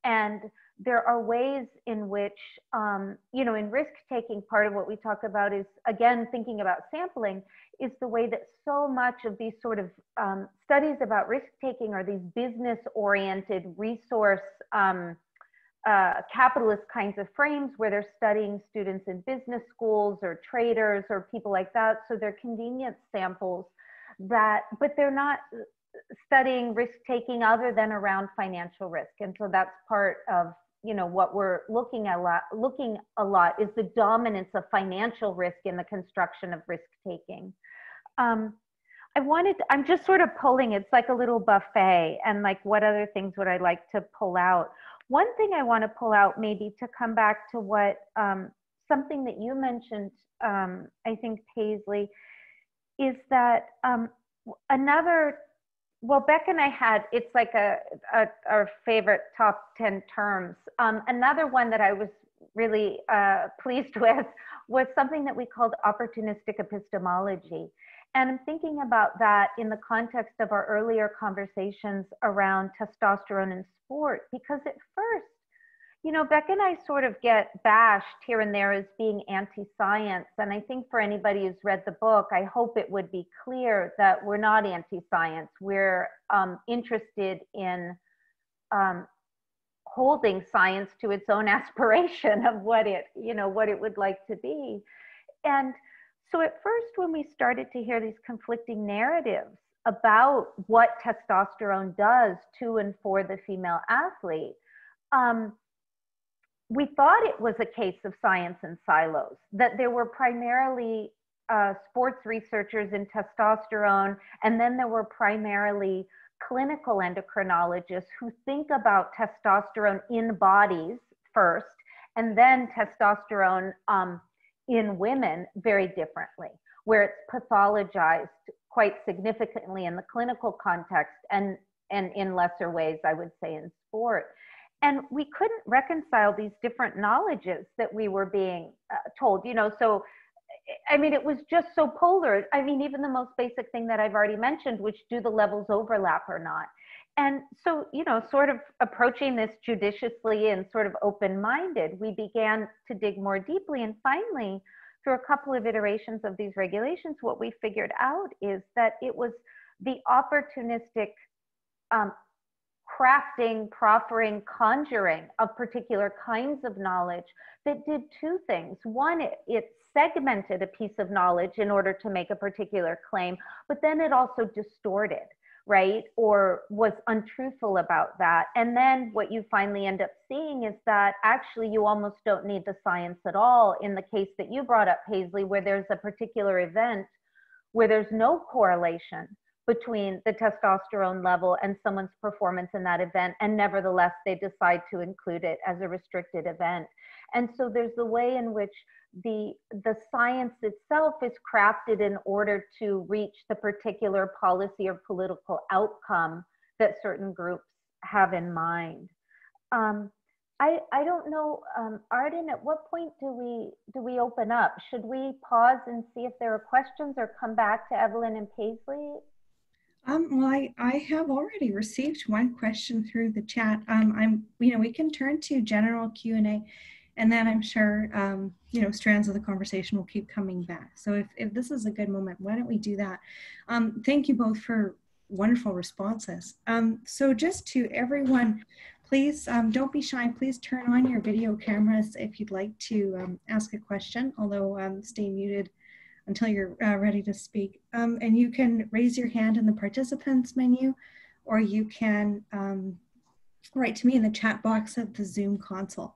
And there are ways in which, you know, in risk-taking, part of what we talk about is, again, thinking about sampling, is the way that so much of these sort of studies about risk-taking are these business-oriented, resource, capitalist kinds of frames, where they're studying students in business schools or traders or people like that. So they're convenience samples that, but they're not studying risk-taking other than around financial risk. And so that's part of, you know, what we're looking a lot is the dominance of financial risk in the construction of risk-taking. I'm just sort of pulling, it's like a little buffet, and like, what other things would I like to pull out? One thing I want to pull out, maybe to come back to what, something that you mentioned, I think, Paisley, is that well, Beck and I had, it's like our favorite top 10 terms. Another one that I was really pleased with was something that we called opportunistic epistemology. And I'm thinking about that in the context of our earlier conversations around testosterone in sport, because at first, you know, Beck and I sort of get bashed here and there as being anti-science. And I think for anybody who's read the book, I hope it would be clear that we're not anti-science. We're interested in holding science to its own aspiration of what it, you know, what it would like to be. And so at first, when we started to hear these conflicting narratives about what testosterone does to and for the female athlete, we thought it was a case of science in silos, that there were primarily sports researchers in testosterone, and then there were primarily clinical endocrinologists who think about testosterone in bodies first, and then testosterone in women very differently, where it's pathologized quite significantly in the clinical context, and in lesser ways, I would say, in sport. And we couldn't reconcile these different knowledges that we were being told, you know, so, I mean, it was just so polar. I mean, even the most basic thing that I've already mentioned, which do the levels overlap or not? And so, you know, sort of approaching this judiciously and sort of open-minded, we began to dig more deeply. And finally, through a couple of iterations of these regulations, what we figured out is that it was the opportunistic crafting, proffering, conjuring of particular kinds of knowledge that did two things. One, it segmented a piece of knowledge in order to make a particular claim, but then it also distorted, right? Or was untruthful about that. And then what you finally end up seeing is that actually you almost don't need the science at all in the case that you brought up, Paisley, where there's a particular event where there's no correlation between the testosterone level and someone's performance in that event, and nevertheless they decide to include it as a restricted event. And so there's the way in which the science itself is crafted in order to reach the particular policy or political outcome that certain groups have in mind. I don't know, Arden, at what point do we open up? Should we pause and see if there are questions, or come back to Evelyn and Paisley? Well, I have already received one question through the chat. We can turn to general Q&A, and then I'm sure, strands of the conversation will keep coming back. So if this is a good moment, why don't we do that? Thank you both for wonderful responses. So just to everyone, please don't be shy. Please turn on your video cameras if you'd like to ask a question, although stay muted until you're ready to speak. And you can raise your hand in the participants menu, or you can write to me in the chat box of the Zoom console.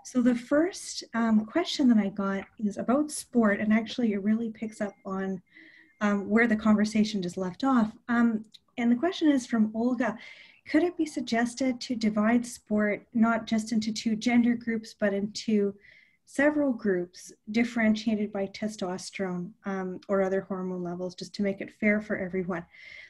So the first question that I got is about sport, and actually it really picks up on where the conversation just left off. And the question is from Olga. Could it be suggested to divide sport not just into two gender groups, but into several groups differentiated by testosterone or other hormone levels, just to make it fair for everyone?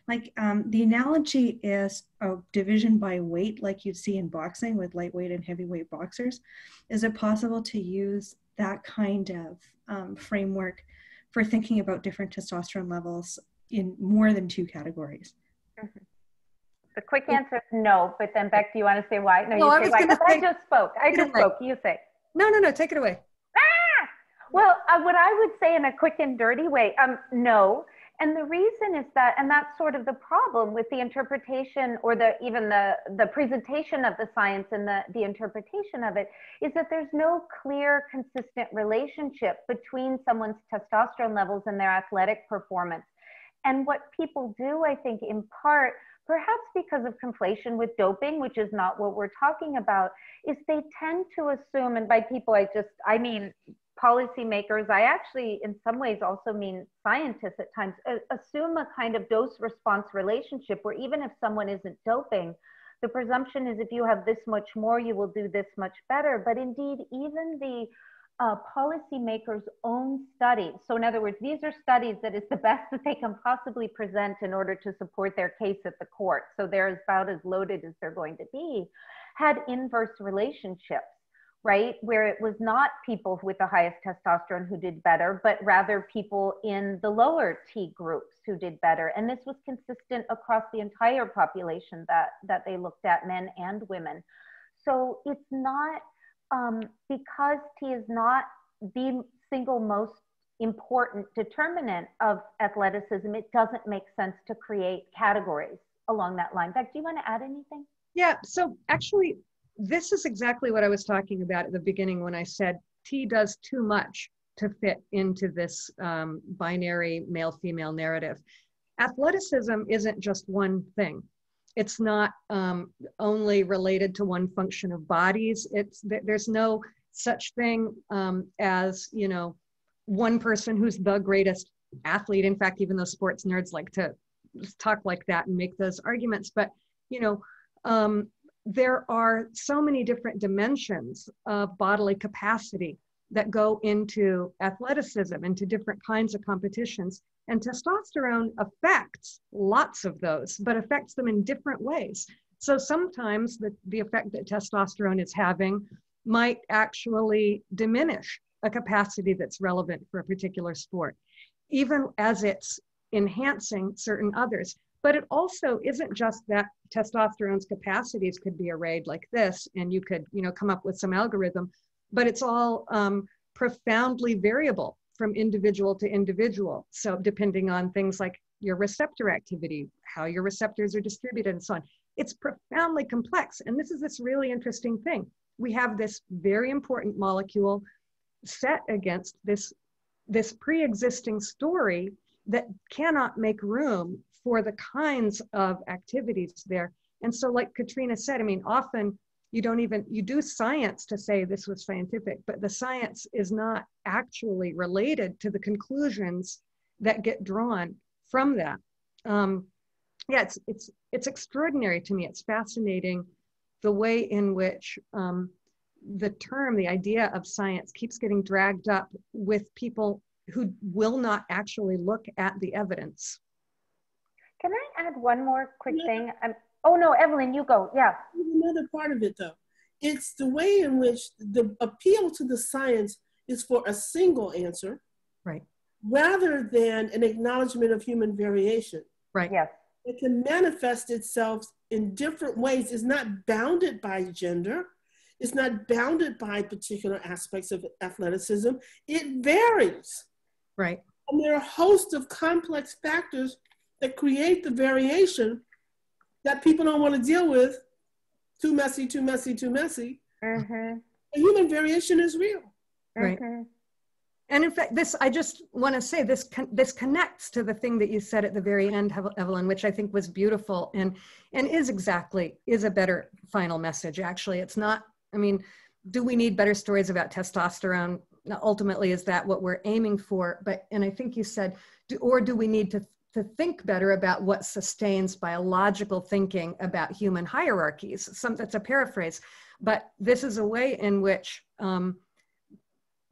Like the analogy is a division by weight, like you'd see in boxing with lightweight and heavyweight boxers. Is it possible to use that kind of framework for thinking about different testosterone levels in more than two categories? Mm-hmm. The quick answer is no, but then Beck, do you want to say why? No, you say why. I just spoke. You say. No, take it away. Well, what I would say in a quick and dirty way, no. And the reason is that, and that's sort of the problem with the interpretation, or even the presentation of the science and the interpretation of it, is that there's no clear, consistent relationship between someone's testosterone levels and their athletic performance. And what people do, I think, in part, perhaps because of conflation with doping, which is not what we're talking about, is they tend to assume, and by people I mean policymakers, I actually in some ways also mean scientists at times, assume a kind of dose-response relationship where even if someone isn't doping, the presumption is if you have this much more, you will do this much better. But indeed, even the policymakers' own studies, so in other words, these are studies that is the best that they can possibly present in order to support their case at the court, so they're about as loaded as they're going to be, had inverse relationships, right? Where it was not people with the highest testosterone who did better, but rather people in the lower T groups who did better. And this was consistent across the entire population that they looked at, men and women. So it's not, because T is not the single most important determinant of athleticism, it doesn't make sense to create categories along that line. Beck, do you want to add anything? Yeah, so actually, this is exactly what I was talking about at the beginning when I said T does too much to fit into this binary male-female narrative. Athleticism isn't just one thing. It's not only related to one function of bodies. There's no such thing as, one person who's the greatest athlete. In fact, even though sports nerds like to talk like that and make those arguments, but, there are so many different dimensions of bodily capacity that go into athleticism, into different kinds of competitions. And testosterone affects lots of those, but affects them in different ways. So sometimes the effect that testosterone is having might actually diminish a capacity that's relevant for a particular sport, even as it's enhancing certain others. But it also isn't just that testosterone's capacities could be arrayed like this, and you could, come up with some algorithm, but it's all profoundly variable from individual to individual. So depending on things like your receptor activity, how your receptors are distributed and so on, it's profoundly complex. And this is this really interesting thing. We have this very important molecule set against this pre-existing story that cannot make room for the kinds of activities there. And so like Katrina said, often you do science to say this was scientific, but the science is not actually related to the conclusions that get drawn from that. yeah, it's extraordinary to me. It's fascinating the way in which the idea of science keeps getting dragged up with people who will not actually look at the evidence. Can I add one more quick thing? Oh no, Evelyn, you go. Yeah. Another part of it though, it's the way in which the appeal to the science is for a single answer, right, rather than an acknowledgement of human variation. Right. Yes. It can manifest itself in different ways. It's not bounded by gender. It's not bounded by particular aspects of athleticism. It varies. Right. And there are a host of complex factors that create the variation that people don't want to deal with. Too messy, too messy, too messy. Mm-hmm. And human variation is real. Right. Mm-hmm. And in fact, I just want to say this connects to the thing that you said at the very end, Evelyn, which I think was beautiful and is a better final message. Actually, it's not, I mean, do we need better stories about testosterone? Ultimately, is that what we're aiming for? And I think you said, do we need to think better about what sustains biological thinking about human hierarchies? That's a paraphrase, but this is a way in which,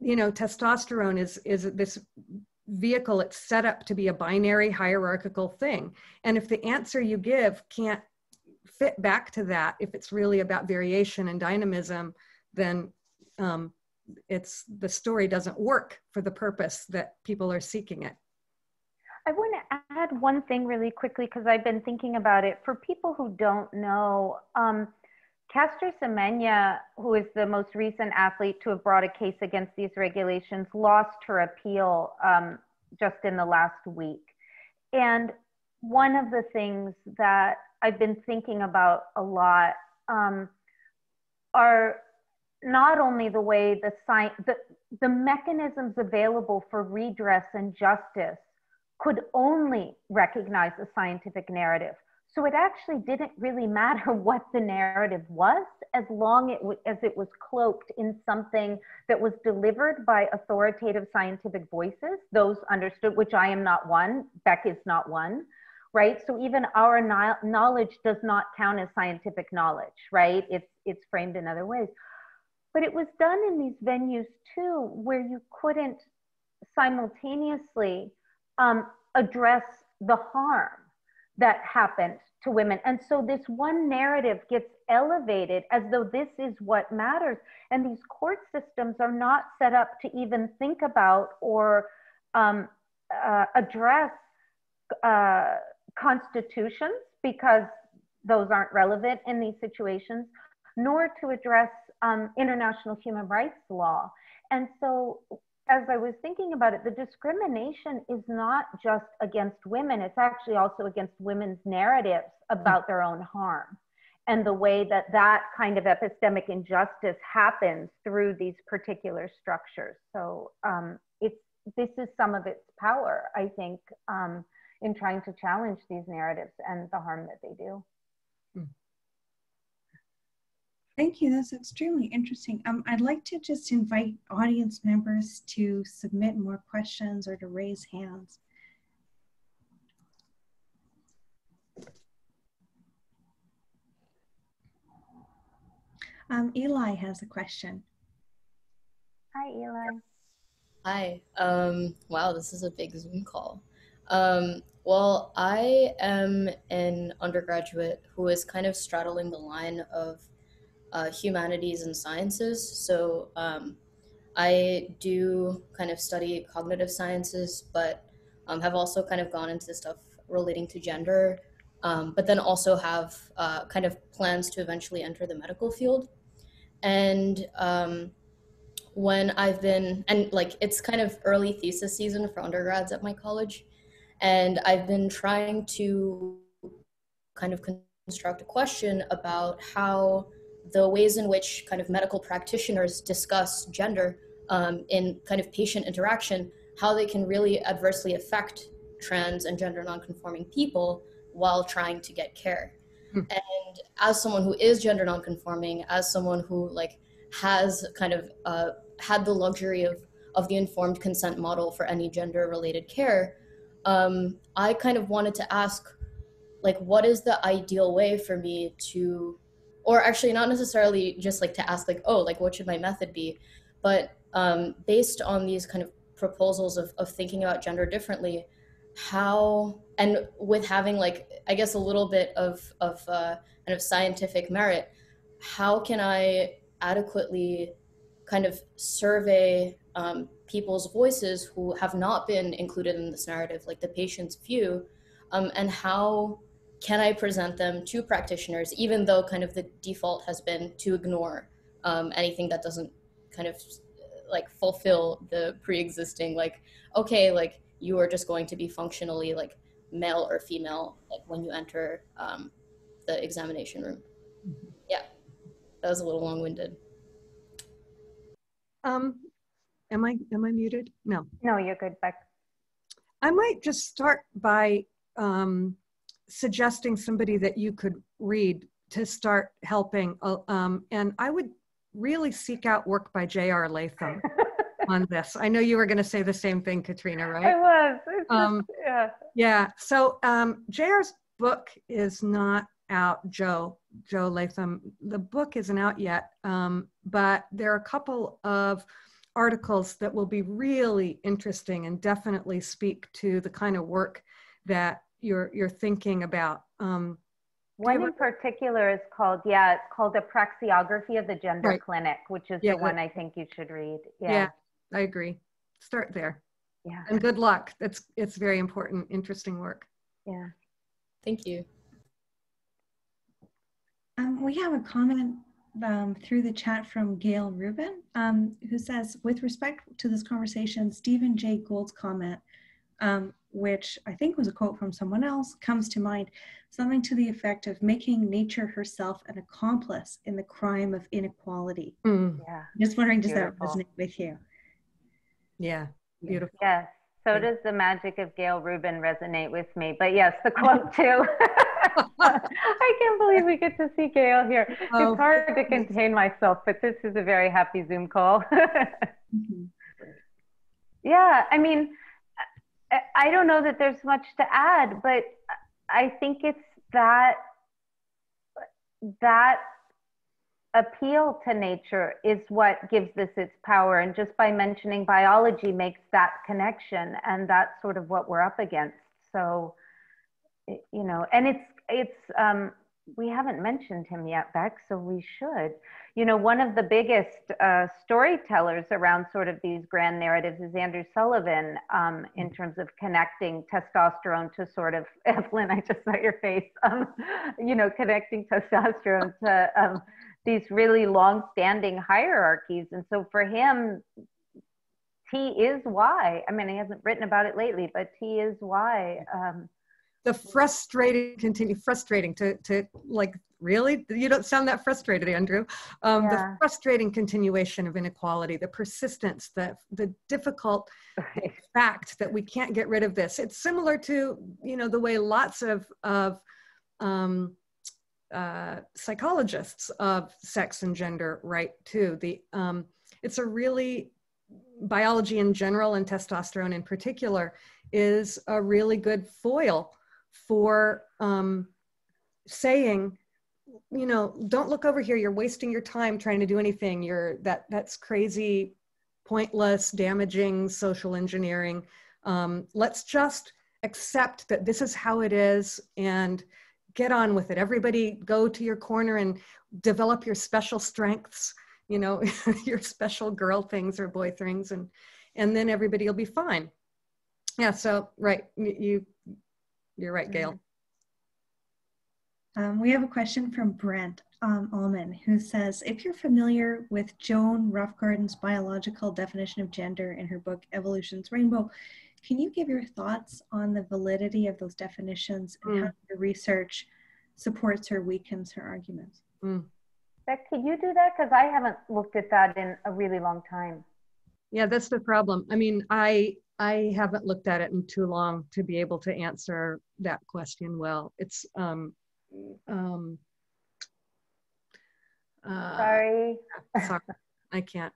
testosterone is this vehicle. It's set up to be a binary hierarchical thing. And if the answer you give can't fit back to that, if it's really about variation and dynamism, then the story doesn't work for the purpose that people are seeking it. I want to add one thing really quickly because I've been thinking about it. For people who don't know, Caster Semenya, who is the most recent athlete to have brought a case against these regulations, lost her appeal just in the last week. And one of the things that I've been thinking about a lot are not only the way the mechanisms available for redress and justice could only recognize a scientific narrative. So it actually didn't really matter what the narrative was, as long as it was cloaked in something that was delivered by authoritative scientific voices, those understood, which I am not one, Beck is not one, right? So even our knowledge does not count as scientific knowledge, right? It's framed in other ways. But it was done in these venues too, where you couldn't simultaneously address the harm that happened to women. And so this one narrative gets elevated as though this is what matters. And these court systems are not set up to even think about or address constitutions, because those aren't relevant in these situations, nor to address international human rights law. And so as I was thinking about it, the discrimination is not just against women, it's actually also against women's narratives about their own harm and the way that kind of epistemic injustice happens through these particular structures. So this is some of its power, I think, in trying to challenge these narratives and the harm that they do. Thank you. That's extremely interesting. I'd like to just invite audience members to submit more questions or to raise hands. Eli has a question. Hi, Eli. Hi. Wow, this is a big Zoom call. Well, I am an undergraduate who is kind of straddling the line of humanities and sciences. So I do kind of study cognitive sciences, but have also kind of gone into stuff relating to gender, but then also have kind of plans to eventually enter the medical field. And when I've been, and like it's kind of early thesis season for undergrads at my college, and I've been trying to kind of construct a question about how the ways in which kind of medical practitioners discuss gender in kind of patient interaction, how they can really adversely affect trans and gender nonconforming people while trying to get care. And as someone who is gender nonconforming, as someone who like has kind of had the luxury of the informed consent model for any gender related care, I kind of wanted to ask, like, what is the ideal way for me to, or actually not necessarily just like to ask like, oh, like what should my method be, but based on these kind of proposals of thinking about gender differently, how, and with having like, I guess a little bit of kind of scientific merit, how can I adequately kind of survey people's voices who have not been included in this narrative, like the patient's view, and how can I present them to practitioners, even though kind of the default has been to ignore anything that doesn't kind of like fulfill the pre-existing, like, okay, like you are just going to be functionally like male or female, like when you enter the examination room. Yeah, that was a little long-winded. Am I muted? No. No, you're good, Beck. I might just start by suggesting somebody that you could read to start helping. And I would really seek out work by J.R. Latham on this. I know you were going to say the same thing, Katrina, right? I was. It's just, yeah. Yeah. So J.R.'s book is not out, Joe Latham. The book isn't out yet, but there are a couple of articles that will be really interesting and definitely speak to the kind of work that you're thinking about. One in particular is called, it's called A Praxeography of the Gender Clinic, which is the one I think you should read. Yeah, I agree. Start there. Yeah. And good luck. It's very important, interesting work. Yeah. Thank you. We have a comment through the chat from Gail Rubin, who says, with respect to this conversation, Stephen Jay Gould's comment, which I think was a quote from someone else, comes to mind, something to the effect of making nature herself an accomplice in the crime of inequality. Yeah. Just wondering, does Beautiful. that resonate with you? Yeah, beautiful. Yes, so does the magic of Gail Rubin resonate with me, but yes, the quote too. I can't believe we get to see Gail here. It's hard to contain myself, but this is a very happy Zoom call. Yeah, I mean, I don't know that there's much to add, but I think it's that appeal to nature is what gives this its power. And just by mentioning biology makes that connection. And that's sort of what we're up against. So, you know, and it's we haven't mentioned him yet, Beck, so we should. You know, one of the biggest storytellers around sort of these grand narratives is Andrew Sullivan, in terms of connecting testosterone to sort of, Evelyn, I just saw your face, you know, connecting testosterone to these really long-standing hierarchies. And so for him, T is Y. I mean, he hasn't written about it lately, but T is Y. The frustrating to like, really? You don't sound that frustrated, Andrew. The frustrating continuation of inequality, the persistence, the difficult fact that we can't get rid of this. It's similar to, you know, the way lots of psychologists of sex and gender write too. It's a really, biology in general and testosterone in particular is a really good foil for saying, you know, don't look over here, you're wasting your time trying to do anything, that's crazy, pointless, damaging social engineering. Let's just accept that this is how it is and get on with it. Everybody go to your corner and develop your special strengths, you know, your special girl things or boy things, and then everybody will be fine. Yeah, so, right, you're right, Gail. We have a question from Brent Allman, who says, if you're familiar with Joan Roughgarden's biological definition of gender in her book, Evolution's Rainbow, can you give your thoughts on the validity of those definitions and how your research supports or weakens her arguments? Beck, can you do that? Because I haven't looked at that in a really long time. Yeah, that's the problem. I mean, I haven't looked at it in too long to be able to answer that question well. It's sorry, I can't.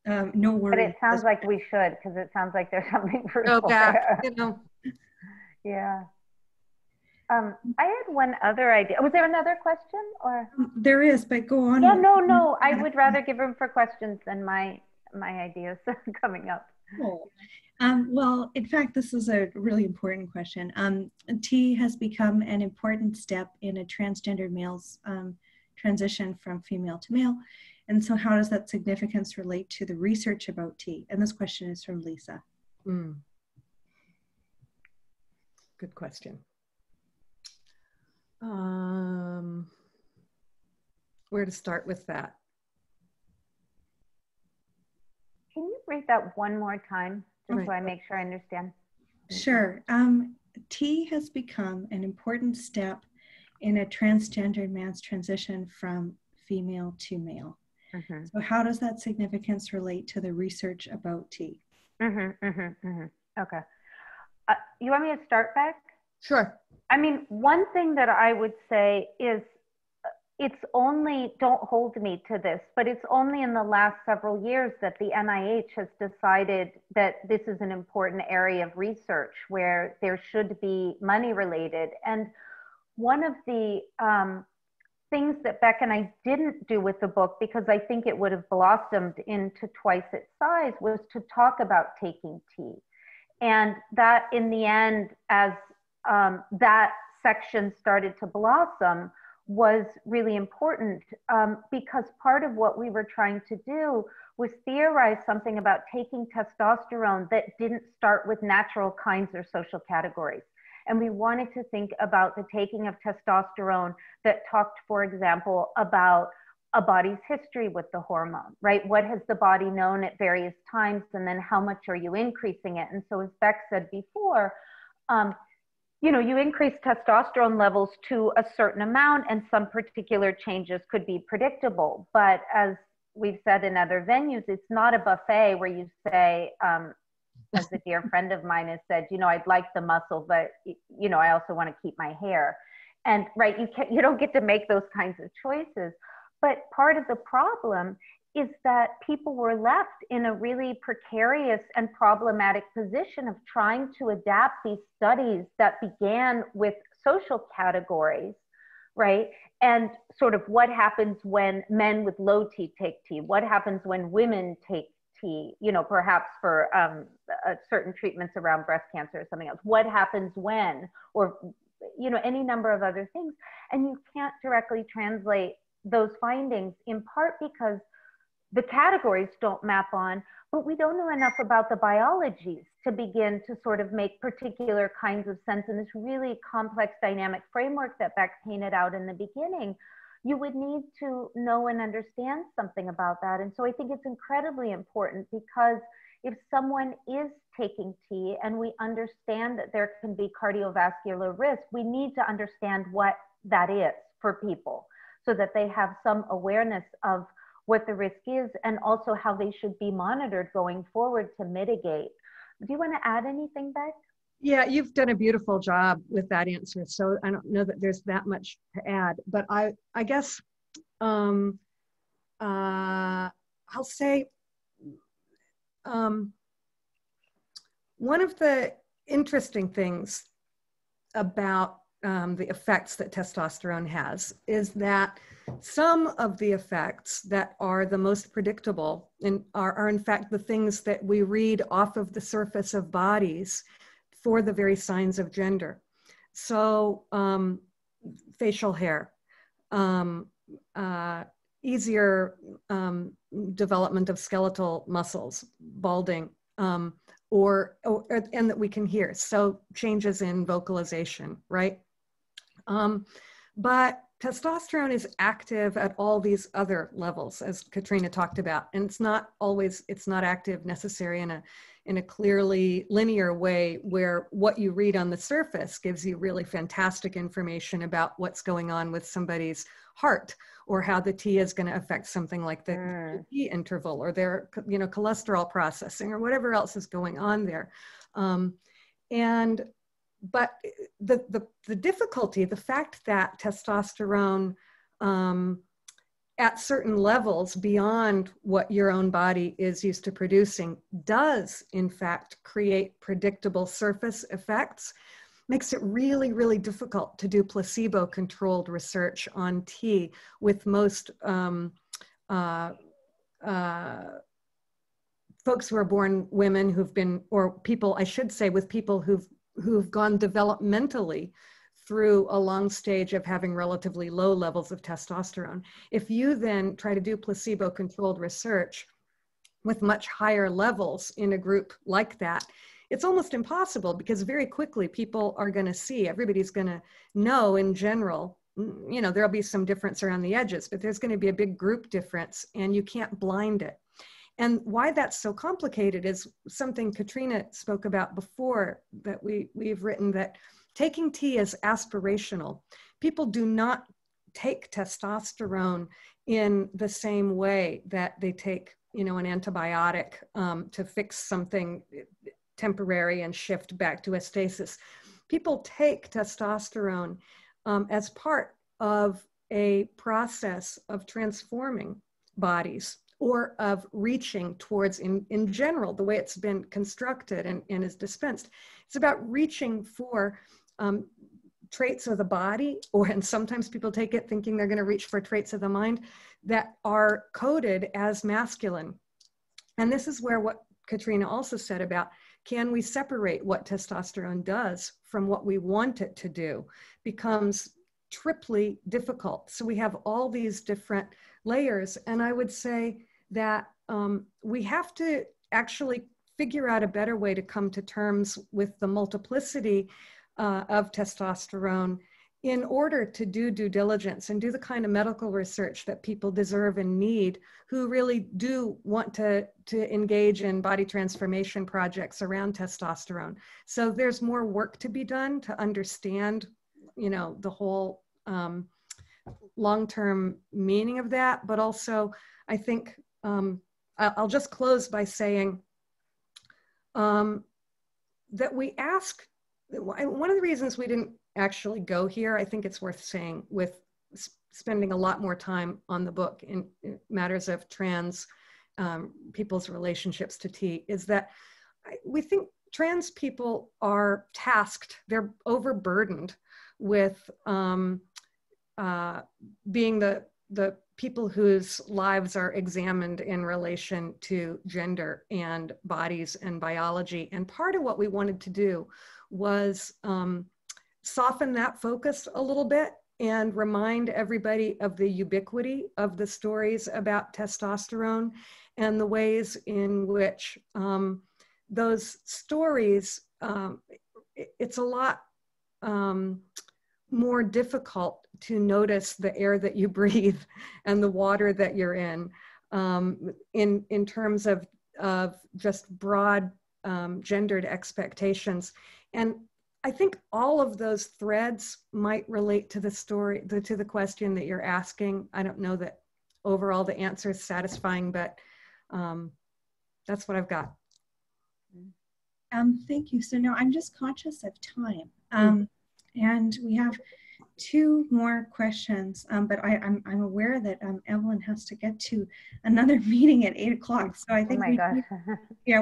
No worries. But it sounds like we should, because it sounds like there's something fruitful Go back, there. you know. Yeah. I had one other idea. Was there another question or? There is, but go on. Yeah, no. I would rather give room for questions than my ideas coming up. Cool. Well, in fact, this is a really important question. T has become an important step in a transgender male's transition from female to male. And so how does that significance relate to the research about T? And this question is from Lisa. Good question. Where to start with that? Can you read that one more time, just Right. so I make sure I understand? Sure. T has become an important step in a transgender man's transition from female to male. So how does that significance relate to the research about T? Okay. You want me to start, Beck? Sure. I mean, one thing that I would say is it's only, don't hold me to this, but it's only in the last several years that the NIH has decided that this is an important area of research where there should be money related. And one of the things that Beck and I didn't do with the book, because I think it would have blossomed into twice its size, was to talk about taking T. And that in the end, as that section started to blossom, was really important because part of what we were trying to do was theorize something about taking testosterone that didn't start with natural kinds or social categories. And we wanted to think about the taking of testosterone that talked, for example, about a body's history with the hormone, right? What has the body known at various times, and then how much are you increasing it? And so as Beck said before, you know, you increase testosterone levels to a certain amount and some particular changes could be predictable. But as we've said in other venues, it's not a buffet where you say, as a dear friend of mine has said, you know, I'd like the muscle, but, you know, I also want to keep my hair. And right, you don't get to make those kinds of choices. But part of the problem is that people were left in a really precarious and problematic position of trying to adapt these studies that began with social categories, right? And sort of what happens when men with low T take T? What happens when women take T, you know, perhaps for certain treatments around breast cancer or something else? What happens when, or, you know, any number of other things. And you can't directly translate those findings, in part because the categories don't map on, but we don't know enough about the biologies to begin to sort of make particular kinds of sense in this really complex dynamic framework that Beck painted out in the beginning. You would need to know and understand something about that. And so I think it's incredibly important, because if someone is taking T and we understand that there can be cardiovascular risk, we need to understand what that is for people so that they have some awareness of what the risk is and also how they should be monitored going forward to mitigate. Do you want to add anything, Beck? Yeah, you've done a beautiful job with that answer. So I don't know that there's that much to add, but I guess I'll say one of the interesting things about the effects that testosterone has is that some of the effects that are the most predictable and are in fact the things that we read off of the surface of bodies for the very signs of gender. So facial hair, easier development of skeletal muscles, balding, and that we can hear. So changes in vocalization, right? But testosterone is active at all these other levels, as Katrina talked about, and it's not active necessarily in a clearly linear way where what you read on the surface gives you really fantastic information about what's going on with somebody's heart or how the T is going to affect something like the T interval or their, you know, cholesterol processing or whatever else is going on there. But the difficulty, the fact that testosterone at certain levels beyond what your own body is used to producing does in fact create predictable surface effects, makes it really, really difficult to do placebo-controlled research on tea with most folks who are born women who've been, or people, I should say, with people who've gone developmentally through a long stage of having relatively low levels of testosterone. If you then try to do placebo-controlled research with much higher levels in a group like that, it's almost impossible, because very quickly people are going to see, everybody's going to know in general, you know, there'll be some difference around the edges, but there's going to be a big group difference, and you can't blind it. And why that's so complicated is something Katrina spoke about before, that we've written, that taking tea is aspirational. People do not take testosterone in the same way that they take, you know, an antibiotic to fix something temporary and shift back to a stasis. People take testosterone as part of a process of transforming bodies, or of reaching towards, in general, the way it's been constructed and is dispensed. It's about reaching for traits of the body, and sometimes people take it thinking they're going to reach for traits of the mind that are coded as masculine. And this is where what Katrina also said about, can we separate what testosterone does from what we want it to do, becomes triply difficult. So we have all these different layers. And I would say that we have to actually figure out a better way to come to terms with the multiplicity of testosterone in order to do due diligence and do the kind of medical research that people deserve and need, who really do want to engage in body transformation projects around testosterone. So there's more work to be done to understand, you know, the whole long-term meaning of that. But also, I think I'll just close by saying that we ask, one of the reasons we didn't actually go here, I think it's worth saying, with spending a lot more time on the book in matters of trans people's relationships to tea, is that we think trans people are tasked, they're overburdened with being the people whose lives are examined in relation to gender and bodies and biology. And part of what we wanted to do was soften that focus a little bit and remind everybody of the ubiquity of the stories about testosterone and the ways in which those stories, it's a lot more difficult to notice the air that you breathe and the water that you're in terms of just broad gendered expectations. And I think all of those threads might relate to the story, to the question that you're asking. I don't know that overall the answer is satisfying, but that's what I've got. Thank you. So now I'm just conscious of time. And we have two more questions, but I'm aware that Evelyn has to get to another meeting at 8 o'clock. So I think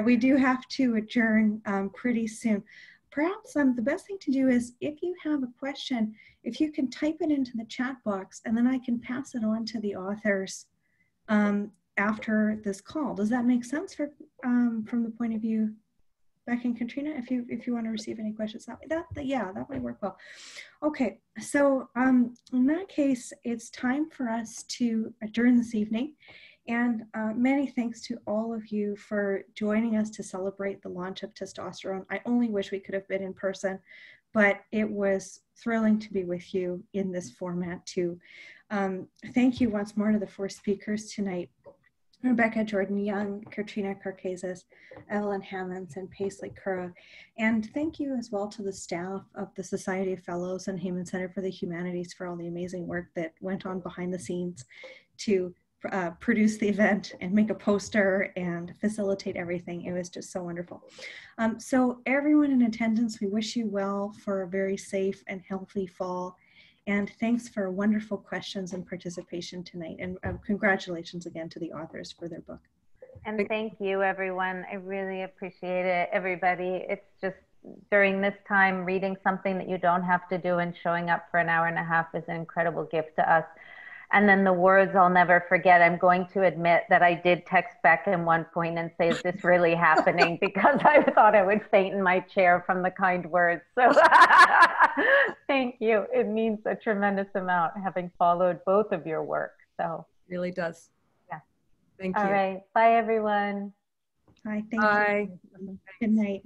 we do have to adjourn pretty soon. Perhaps the best thing to do is, if you have a question, if you can type it into the chat box, and then I can pass it on to the authors after this call. Does that make sense from the point of view, Beck and Katrina, if you want to receive any questions, that might work well. Okay, so in that case, it's time for us to adjourn this evening. And many thanks to all of you for joining us to celebrate the launch of Testosterone. I only wish we could have been in person, but it was thrilling to be with you in this format too. Thank you once more to the 4 speakers tonight: Rebecca Jordan-Young, Katrina Karkazis, Evelyn Hammonds, and Paisley Curra. And thank you as well to the staff of the Society of Fellows and Hammonds Center for the Humanities for all the amazing work that went on behind the scenes to produce the event and make a poster and facilitate everything. It was just so wonderful. So everyone in attendance, we wish you well for a very safe and healthy fall. And thanks for wonderful questions and participation tonight. And congratulations again to the authors for their book. And thank you, everyone. I really appreciate it, everybody. It's just during this time, reading something that you don't have to do and showing up for an hour and a half is an incredible gift to us. And then the words I'll never forget. I'm going to admit that I did text Beck at one point and say, is this really happening? Because I thought I would faint in my chair from the kind words. So thank you. It means a tremendous amount having followed both of your work. So It really does. Yeah. Thank you. All right. Bye, everyone. Hi, thank Bye. you. Good night.